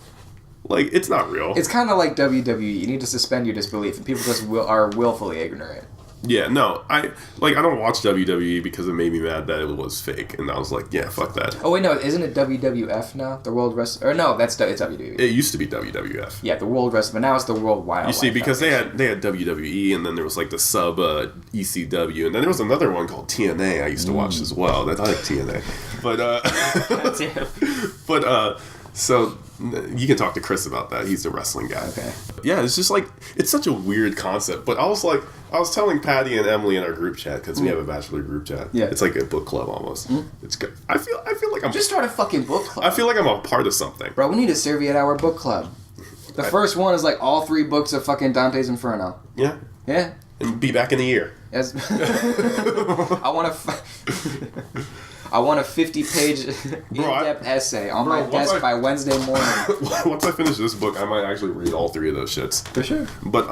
Like, it's not real. It's kind of like WWE. You need to suspend your disbelief, and people just are willfully ignorant. Yeah, no, I don't watch WWE because it made me mad that it was fake, and I was like, yeah, fuck that. Oh wait, no, isn't it WWF now? The World Wrestling, or no, it's WWE. It used to be WWF. Yeah, the World Wrestling, but now it's the World Wildlife. You see, because they had WWE, and then there was like the sub ECW, and then there was another one called TNA. I used to watch as well. I like TNA, but so you can talk to Chris about that. He's the wrestling guy. Okay. Yeah, it's just like, it's such a weird concept. But I was telling Patty and Emily in our group chat, because we have a Bachelor group chat. Yeah. It's like a book club almost. It's good. I feel like I'm just start a fucking book club. I feel like I'm a part of something. Bro, we need a Serviette Hour book club. The first one is like all 3 books of fucking Dante's Inferno. Yeah. Yeah. And be back in a year. Yes. I want a 50-page in-depth essay on my desk by Wednesday morning. Once I finish this book, I might actually read all 3 of those shits. For sure. But,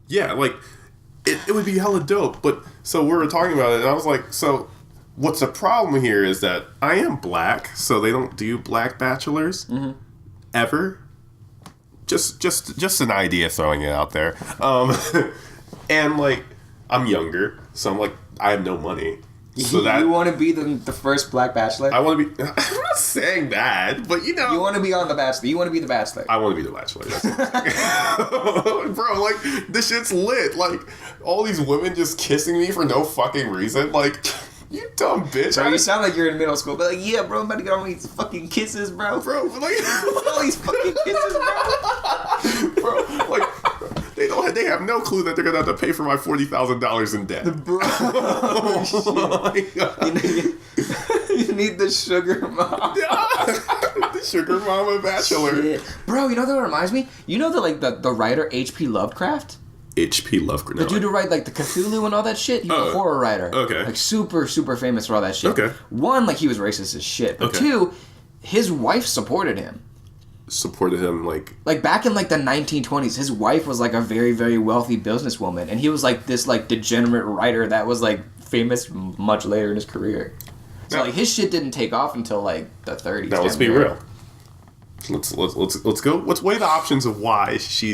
yeah, like, it would be hella dope. But, so we were talking about it, and I was like, so, what's the problem here is that I am black, so they don't do black bachelors. Mm-hmm. Ever. Just an idea, throwing it out there. And, like, I'm younger, so I'm like, I have no money. So you want to be the first black bachelor? I want to be... I'm not saying that, but you know... You want to be on The Bachelor. You want to be The Bachelor. I want to be The Bachelor. That's what I'm saying. Bro, like, this shit's lit. Like, all these women just kissing me for no fucking reason. Like, you dumb bitch. Bro, you sound like you're in middle school. But like, yeah, bro, I'm about to get all these fucking kisses, bro. Bro, like... all these fucking kisses, bro. Bro, like... They have no clue that they're gonna have to pay for my $40,000 in debt. Bro, oh you need the sugar mama. The sugar mama bachelor. Shit. Bro, you know what reminds me? You know the writer H.P. Lovecraft? H.P. Lovecraft. The dude who write like the Cthulhu and all that shit. He was a horror writer. Okay. Like super famous for all that shit. Okay. One, like he was racist as shit. But 2, his wife supported him. Supported him like back in like the 1920s, his wife was like a very, very wealthy businesswoman, and he was like this like degenerate writer that was like famous much later in his career. So like his shit didn't take off until like the 30s. Now let's be real. Let's go. Let's weigh the options of why she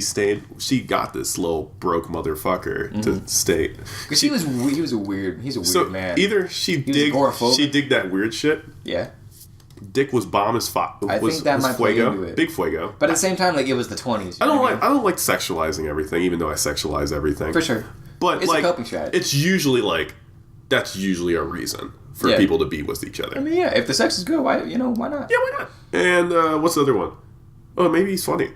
got this little broke motherfucker to stay. Because he's a weird man. Either she dig that weird shit. Yeah. Dick was bomb as fuck. I think that might play into it. Big fuego. But at the same time, like, it was the 20s. I don't like sexualizing everything, even though I sexualize everything. For sure. But it's like, a coping strategy. It's usually like, that's usually a reason for people to be with each other. I mean, yeah, if the sex is good, why not? Yeah, why not? And what's the other one? Oh, maybe he's funny.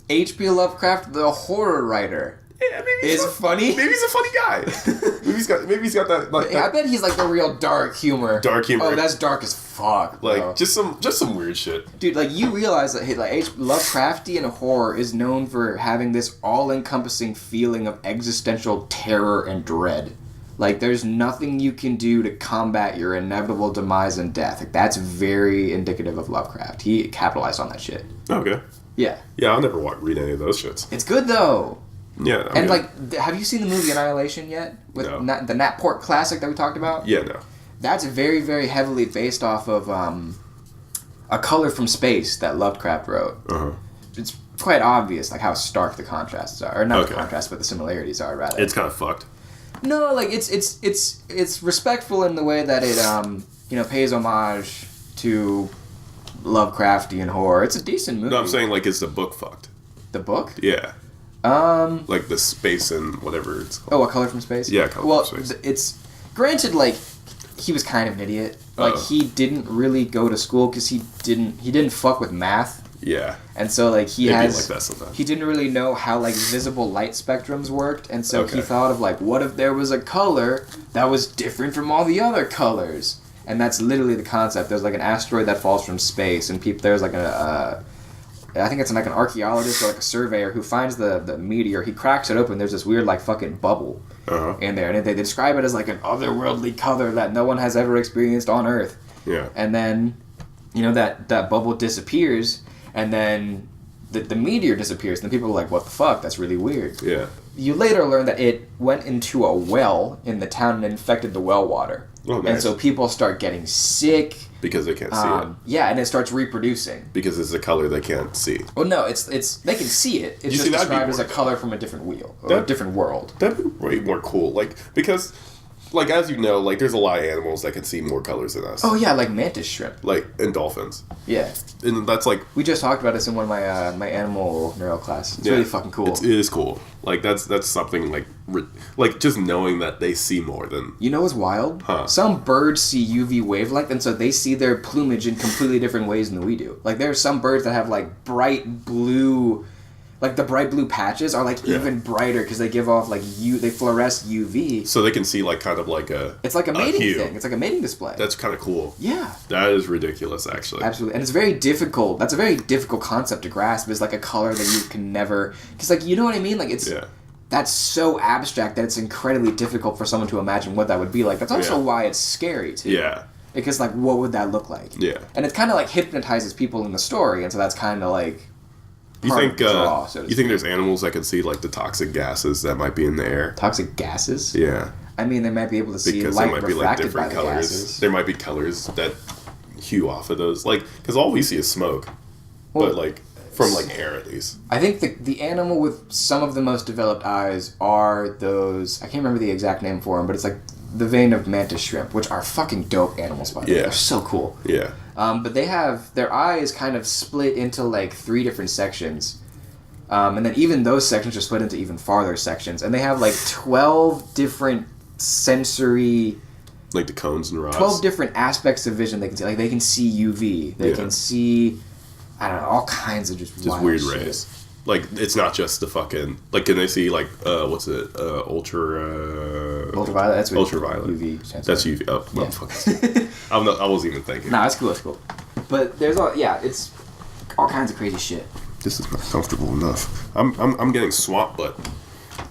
H.P. Lovecraft, the horror writer. Yeah, maybe he's funny. Maybe he's a funny guy. maybe he's got that. Like, I bet he's like the real dark humor. Dark humor. Oh, that's dark as fuck. Bro. Like just some weird shit. Dude, like you realize that Lovecraftian horror is known for having this all-encompassing feeling of existential terror and dread. Like, there's nothing you can do to combat your inevitable demise and death. Like, that's very indicative of Lovecraft. He capitalized on that shit. Okay. Yeah. Yeah, I'll never read any of those shits. It's good, though. Yeah. And, like, have you seen the movie Annihilation yet? With No. the Nat Port classic that we talked about? Yeah, no. That's very, very heavily based off of A Color from Space that Lovecraft wrote. Uh-huh. It's quite obvious, like, how stark the contrasts are. Or not the contrasts, but the similarities are, rather. It's kind of fucked. No, like, it's respectful in the way that it, pays homage to Lovecraftian horror. It's a decent movie. No, I'm saying, like, is the book fucked? The book? Yeah. Like the space and whatever it's called. Oh, A Color from Space? Yeah, Color from Space. It's... Granted, like, he was kind of an idiot. Like, he didn't really go to school because he didn't fuck with math. Yeah. And so, like, he he didn't really know how, like, visible light spectrums worked, and so he thought of, like, what if there was a color that was different from all the other colors? And that's literally the concept. There's, like, an asteroid that falls from space, and there's, like, I think it's, like, an archaeologist or, like, a surveyor who finds the meteor. He cracks it open, there's this weird, like, fucking bubble in there, and they describe it as, like, an otherworldly color that no one has ever experienced on Earth. Yeah. And then, that bubble disappears, and then the meteor disappears, and then people are like, what the fuck? That's really weird. Yeah. You later learn that it went into a well in the town and infected the well water. Oh, nice. And so people start getting sick. Because they can't see it. Yeah, and it starts reproducing. Because it's a color they can't see. Well, no, it's they can see it. It's just described as a color from a different wheel, or a different world. That'd be way more cool. Like, because... Like, as you know, like, there's a lot of animals that can see more colors than us. Oh, yeah, like mantis shrimp. Like, and dolphins. Yeah. And that's, like... We just talked about this in one of my animal neuro class. It's really fucking cool. It is cool. Like, that's something, like, just knowing that they see more than... You know what's wild? Huh. Some birds see UV wavelength, and so they see their plumage in completely different ways than we do. Like, there are some birds that have, like, bright blue... Like, the bright blue patches are, like, even brighter because they give off, like, they fluoresce UV. So they can see, like, kind of like a... It's like a mating thing. It's like a mating display. That's kind of cool. Yeah. That is ridiculous, actually. Absolutely. And it's very difficult. That's a very difficult concept to grasp, is, like, a color that you can never... Because, like, you know what I mean? Like, it's... Yeah. That's so abstract that it's incredibly difficult for someone to imagine what that would be like. That's also why it's scary, too. Yeah. Because, like, what would that look like? Yeah. And it kind of, like, hypnotizes people in the story, and so that's kind of, like... You think there's animals that can see, like, the toxic gases that might be in the air? Toxic gases? Yeah. I mean, they might be able to see because light there might be, like, different by colors. the gases. There might be colors that hue off of those. Like, because all we see is smoke. Well, but, like, from, like, air at least. I think the animal with some of the most developed eyes are those... I can't remember the exact name for them, but it's, like, the vein of mantis shrimp, which are fucking dope animals, by the way. They're so cool. Yeah. But they have... Their eyes kind of split into, like, 3 different sections. And then even those sections are split into even farther sections. And they have, like, 12 different sensory... Like the cones and rods? 12 different aspects of vision they can see. Like, they can see UV. They can see, I don't know, all kinds of just wild weird shit. rays. Like, it's not just the fucking... Like, can they see, like, what's it? Ultraviolet? That's what ultraviolet. UV stands That's for. UV. Oh, yeah. Motherfuckers. I wasn't even thinking. Nah, that's cool. But there's all... Yeah, it's all kinds of crazy shit. This is not comfortable enough. I'm getting swamp butt.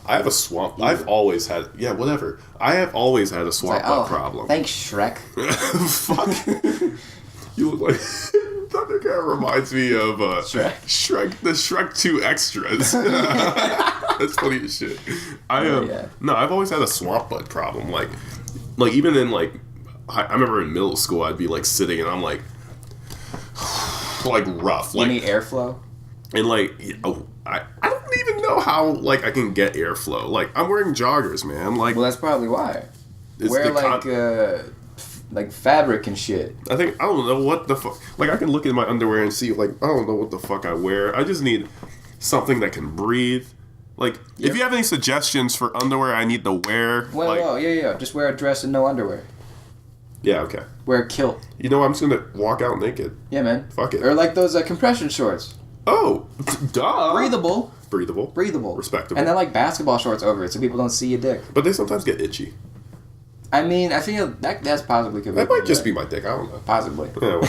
I have a swamp... I've always had... Yeah, whatever. I have always had a swamp butt problem. Thanks, Shrek. Fuck. You look like... Thundercat reminds me of Shrek, the Shrek 2 extras. That's funny as shit. No, I've always had a swamp butt problem. Like even in, like... I remember in middle school, I'd be, like, sitting and I'm, like rough. You need airflow? And, like, I don't even know how, like, I can get airflow. Like, I'm wearing joggers, man. Like, well, that's probably why. Wear, like fabric and shit. I don't know what the fuck. Like, I can look at my underwear and see, like, I don't know what the fuck I wear. I just need something that can breathe. Like, if you have any suggestions for underwear I need to wear. Well, yeah. Just wear a dress and no underwear. Yeah, okay. Wear a kilt. You know, I'm just gonna walk out naked. Yeah, man. Fuck it. Or like those compression shorts. Oh, duh. Breathable. Respectable. And then like basketball shorts over it so people don't see your dick. But they sometimes get itchy. I mean, I feel that's possibly could be. That might just be my dick. I don't know. Possibly. Yeah,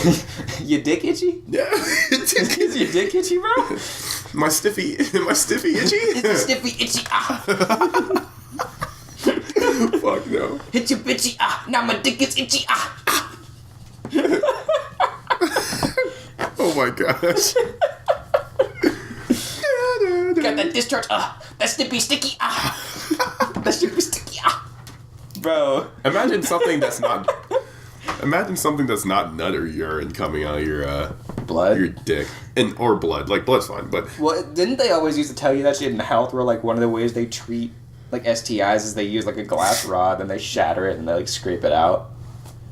your dick itchy? Yeah. Is your dick itchy, bro? My stiffy itchy? It's a stiffy itchy. Ah. Fuck no. Hit you, bitchy, now my dick is itchy, Oh my gosh. Got that discharge, that snippy sticky, that snippy sticky, Bro. Imagine something that's not nut or urine coming out of your blood, your dick, or blood. Like blood's fine, but didn't they always used to tell you that shit in health? Where like one of the ways they treat like STIs is they use like a glass rod and they shatter it and they like scrape it out.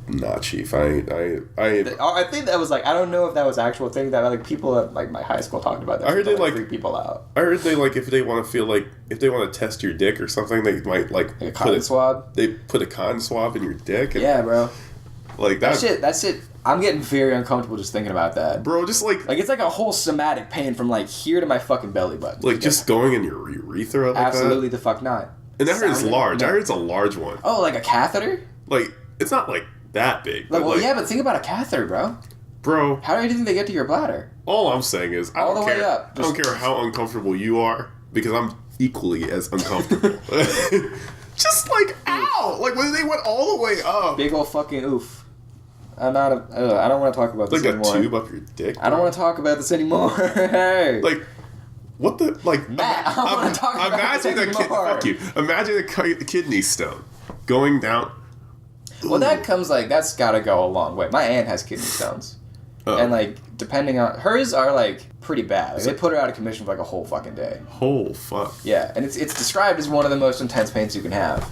Nah, chief. I think that was like, I don't know if that was actual thing that like people at like my high school talked about that. I heard they like freak people out. I heard they like if they want to test your dick or something, they might like a cotton swab. They put a cotton swab in your dick. And, yeah, bro. Like that shit. I'm getting very uncomfortable just thinking about that, bro. Just like it's like a whole somatic pain from like here to my fucking belly button. Like just going in your urethra. Like absolutely that? The fuck not. And I heard it's large. I heard it's a large one. Oh, like a catheter? Like it's not like that big. Like, well, yeah, but think about a catheter, bro. Bro, how do you think they get to your bladder? All I'm saying is, I don't care. I don't care how uncomfortable you are, because I'm equally as uncomfortable. Just like, ow! Like when they went all the way up. Big ol' fucking oof. I don't want to talk about this anymore. Like a tube up your dick. Bro. I don't want to talk about this anymore. Hey. Like, what the Matt, I don't want to talk about this anymore. Fuck you. Imagine a kidney stone going down. Well, that's gotta go a long way. My aunt has kidney stones. Oh. And, like, depending on... Hers are, like, pretty bad. Like, they put her out of commission for, like, a whole fucking day. Whole fuck. Yeah, and it's described as one of the most intense pains you can have.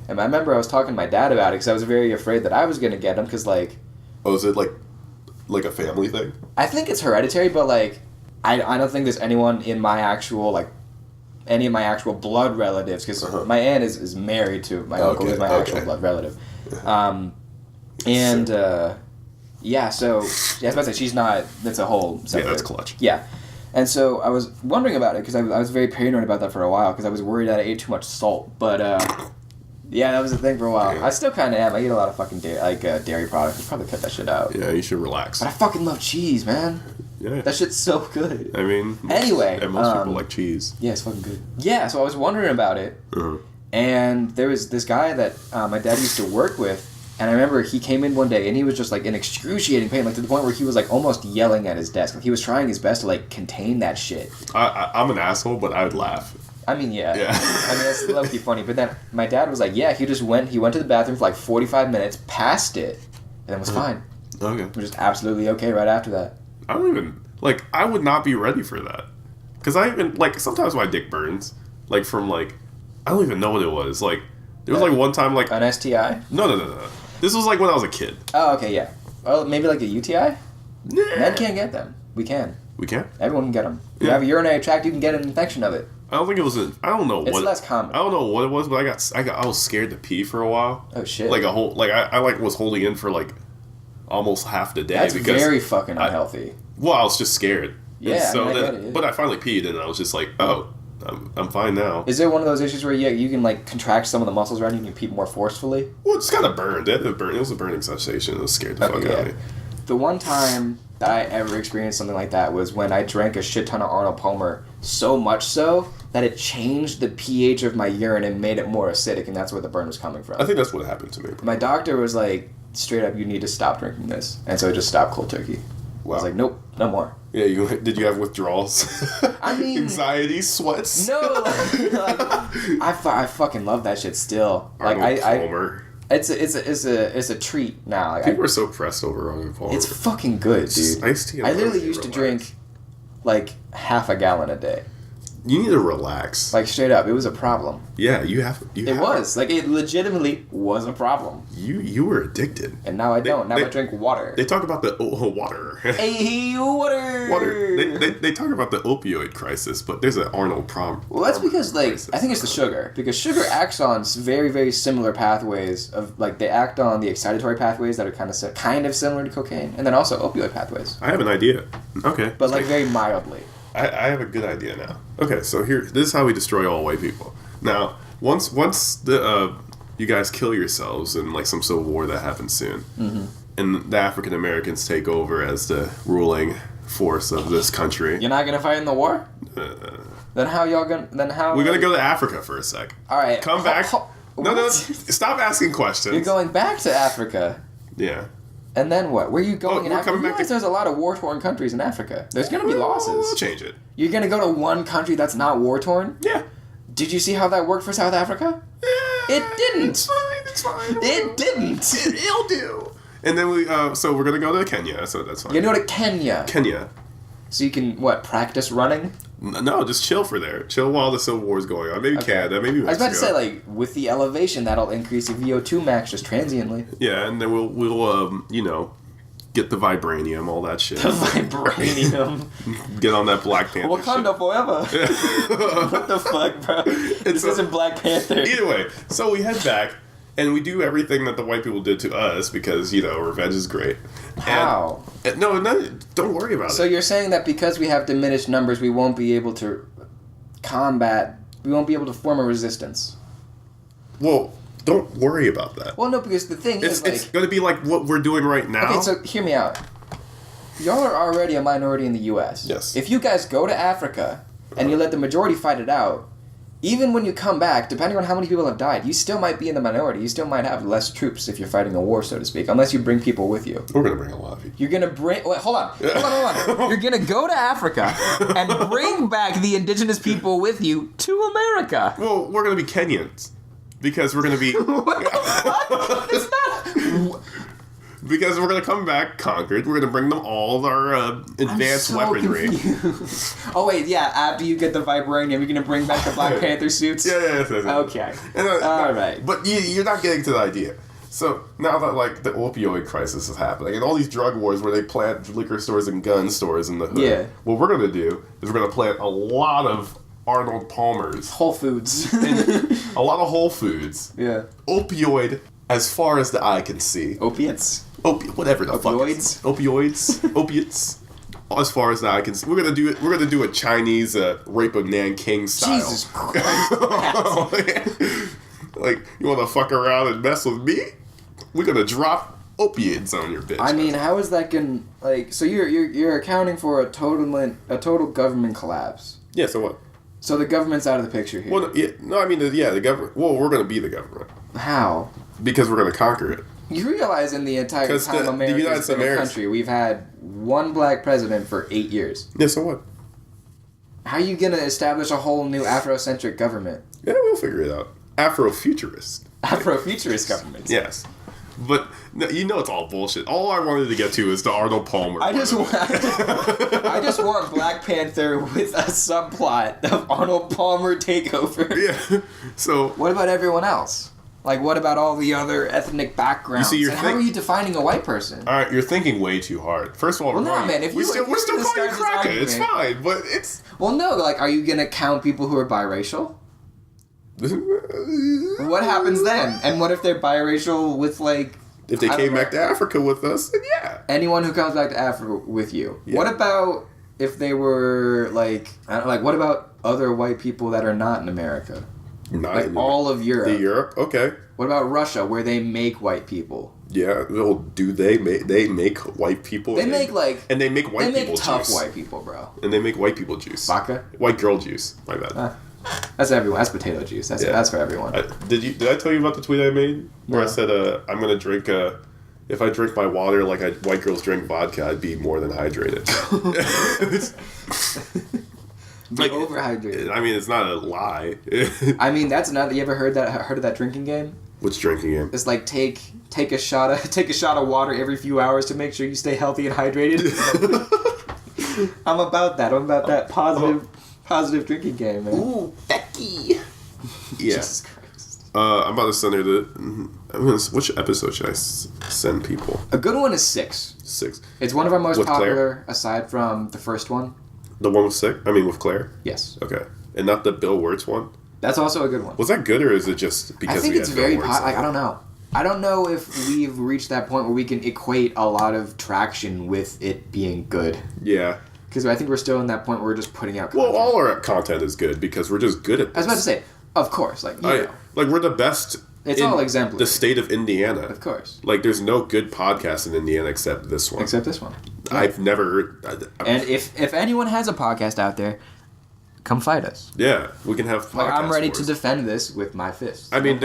And I remember I was talking to my dad about it because I was very afraid that I was gonna get them because, like... Oh, is it, like a family thing? I think it's hereditary, but, like, I don't think there's anyone in my actual, like... Any of my actual blood relatives, because my aunt is married to my uncle, who's my actual blood relative. Yeah, so, I was about to say, she's not, that's a whole separate. Yeah, that's clutch. Yeah. And so I was wondering about it, because I was very paranoid about that for a while, because I was worried that I ate too much salt. But, yeah, that was the thing for a while. Yeah. I still kind of am. I eat a lot of fucking dairy products. I should probably cut that shit out. Yeah, you should relax. But I fucking love cheese, man. Yeah. That shit's so good. I mean... Anyway. And most people like cheese. Yeah, it's fucking good. Yeah, so I was wondering about it. And there was this guy that my dad used to work with, and I remember he came in one day and he was just like in excruciating pain, like to the point where he was like almost yelling at his desk. Like, he was trying his best to like contain that shit. I'm an asshole, but I would laugh. I mean, yeah. I mean, that would be funny. But then my dad was like, yeah, he went to the bathroom for like 45 minutes, passed it, and then was fine. Okay. Was just absolutely okay right after that. I don't even, like, I would not be ready for that. Because I even, like, sometimes my dick burns. Like, from, like, I don't even know what it was. Like, there was, like, one time, like... An STI? No. This was, like, when I was a kid. Oh, okay, yeah. Oh, maybe, like, a UTI? Nah. Men can't get them. We can. We can? Everyone can get them. If you have a urinary tract, you can get an infection of it. I don't think it was I don't know what... It's less common. I don't know what it was, but I was scared to pee for a while. Oh, shit. Like, I was holding in for, like, almost half the day. That's very fucking unhealthy. I was just scared. Yeah, so but I finally peed, and I was just like, oh... I'm fine now. Is there one of those issues where you can like contract some of the muscles around you and you pee more forcefully? Well, it's kind of burned. It was a burning sensation. It was scared the fuck out of me. The one time that I ever experienced something like that was when I drank a shit ton of Arnold Palmer, so much so that it changed the pH of my urine and made it more acidic, and that's where the burn was coming from. I think that's what happened to me. Bro. My doctor was like, straight up, you need to stop drinking this. And so I just stopped cold turkey. Wow. I was like, nope, no more. Yeah, did you have withdrawals? I mean... Anxiety, sweats? No! I fucking love that shit still. Arnold Palmer. It's a treat now. Like, people are so pressed over Arnold Palmer. It's fucking good, dude. Iced tea. I literally used to drink like half a gallon a day. You need to relax. Like, straight up, it was a problem. Yeah, it was. Like, it legitimately was a problem. You were addicted. And now I don't. Now I drink water. They talk about the water. Hey, water! Water. They talk about the opioid crisis, but there's an Arnold problem. Well, that's because, like, crisis. I think it's the sugar. Because sugar acts on very, very similar pathways of, like, they act on the excitatory pathways that are kind of similar to cocaine, and then also opioid pathways. I have an idea. Okay. But, like, very mildly. I have a good idea now. Okay, so this is how we destroy all white people. Now, once the you guys kill yourselves in like some civil war that happens soon, and the African Americans take over as the ruling force of this country. You're not gonna fight in the war? Then how y'all gonna? Then how? We're gonna go to Africa for a sec. All right. Come back. No, stop asking questions. You're going back to Africa. Yeah. And then what? Where are you going in Africa? You realize there's a lot of war-torn countries in Africa. There's going to be losses. We'll change it. You're going to go to one country that's not war-torn? Yeah. Did you see how that worked for South Africa? It didn't. It's fine. It didn't. It'll do. And then so we're going to go to Kenya, so that's fine. You go to Kenya. Kenya. So you can, practice running? No, just chill for there. Chill while the Civil War is going on. Maybe Canada, maybe Mexico. I was about to say, like, with the elevation, that'll increase your VO2 max just transiently. Yeah, and then we'll get the vibranium, all that shit. The vibranium. Get on that Black Panther Wakanda shit. forever. What the fuck, bro? This isn't Black Panther. Either way, so we head back, and we do everything that the white people did to us because, revenge is great. How? And, no, don't worry about it. So you're saying that because we have diminished numbers, we won't be able to we won't be able to form a resistance? Well, don't worry about that. Well, no, because the thing is, it's going to be like what we're doing right now. Okay, so hear me out. Y'all are already a minority in the U.S. Yes. If you guys go to Africa and you let the majority fight it out, even when you come back, depending on how many people have died, you still might be in the minority. You still might have less troops if you're fighting a war, so to speak, unless you bring people with you. We're going to bring a lot of people. You're going to bring... Wait, hold on. You're going to go to Africa and bring back the indigenous people with you to America. Well, we're going to be Kenyans. Because we're going to be... What the fuck? It's not... Because we're going to come back conquered. We're going to bring them all our advanced weaponry. Confused. Oh, wait, yeah. After you get the vibranium, you're going to bring back the Black Panther suits? Yeah. Okay. And, all right. But you're not getting to the idea. So now that, the opioid crisis is happening, and all these drug wars where they plant liquor stores and gun stores in the hood, what we're going to do is we're going to plant a lot of Arnold Palmer's. Whole Foods. A lot of Whole Foods. Yeah. Opioid as far as the eye can see. Opiates? Whatever the Opioids? fuck. Opioids. Opiates. As far as the eye can see. We're gonna do a Chinese rape of Nanking style. Jesus Christ. Like, you wanna fuck around and mess with me? We're gonna drop opiates on your bitch. I mean, how is that going so you're accounting for a total government collapse. Yeah, so what? So the government's out of the picture here. Well, the government. Well, we're gonna be the government. How? Because we're gonna conquer it. You realize in the entire time America's been a country, we've had one black president for 8 years. Yeah, so what? How are you going to establish a whole new Afrocentric government? Yeah, we'll figure it out. Afrofuturist. Afrofuturist government. Yes. But it's all bullshit. All I wanted to get to is the Arnold Palmer. I just want Black Panther with a subplot of Arnold Palmer takeover. Yeah. So what about everyone else? Like, what about all the other ethnic backgrounds? You see, how are you defining a white person? All right, you're thinking way too hard. First of all, man, we're still calling you cracker. It's fine, but it's... Well, no, are you going to count people who are biracial? What happens then? And what if they're biracial with, If they came back to Africa with us, then yeah. Anyone who comes back to Africa with you. Yeah. What about if they were, what about other white people that are not in America? Not all of Europe. The Europe, okay. What about Russia, where they make white people? Yeah, well, do they make white people? They make and they make white people tough juice. White people, bro. And they make white people juice. Vodka? White girl juice. My bad. That's everyone. That's potato juice. That's for everyone. Did I tell you about the tweet I made where I said I'm gonna drink if I drink my water like white girls drink vodka, I'd be more than hydrated. Overhydrated. I mean, it's not a lie. I mean, that's not. You ever heard of that drinking game? Which drinking game? It's like take a shot of water every few hours to make sure you stay healthy and hydrated. I'm about that positive drinking game, man. Ooh, Becky. Yeah. Jesus Christ. I'm about to send her which episode should I send people? A good one is 6. 6. It's one of our most with popular, Claire? aside from the first one. The one with Claire? Yes. Okay. And not the Bill Wirtz one? That's also a good one. Was that good, or is it just because I think it's very I don't know. I don't know if we've reached that point where we can equate a lot of traction with it being good. Yeah. Because I think we're still in that point where we're just putting out content. Well, all our content is good because we're just good at this. I was about to say, of course. We're the best it's all exemplary. The state of Indiana. Of course. There's no good podcast in Indiana except this one. Except this one. I've never heard... And if anyone has a podcast out there, come fight us. Yeah, we can have. Like, I'm ready to defend this with my fists. I mean,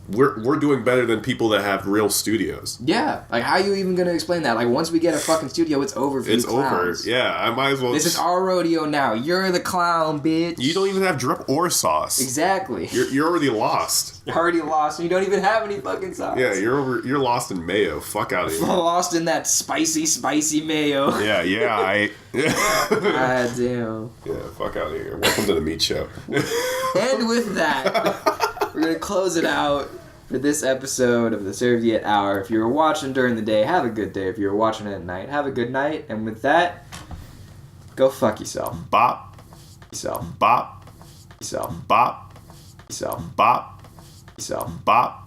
we're doing better than people that have real studios. Yeah, like how are you even gonna explain that? Like once we get a fucking studio, it's over for you clowns. Over. Yeah, I might as well. This is our rodeo now. You're the clown, bitch. You don't even have drip or sauce. Exactly. You're already lost. You're already lost. And you don't even have any fucking sauce. Yeah, you're lost in mayo. Fuck out of here. Lost in that spicy mayo. Yeah. God damn. Yeah, fuck out of here. Welcome to the meat show. And with that, we're gonna close it out for this episode of the Serviette Hour. If you were watching during the day, have a good day. If you were watching it at night, have a good night. And with that, go fuck yourself. Bop. Yourself. Bop. Yourself. Bop. Yourself. Bop. Yourself. Bop.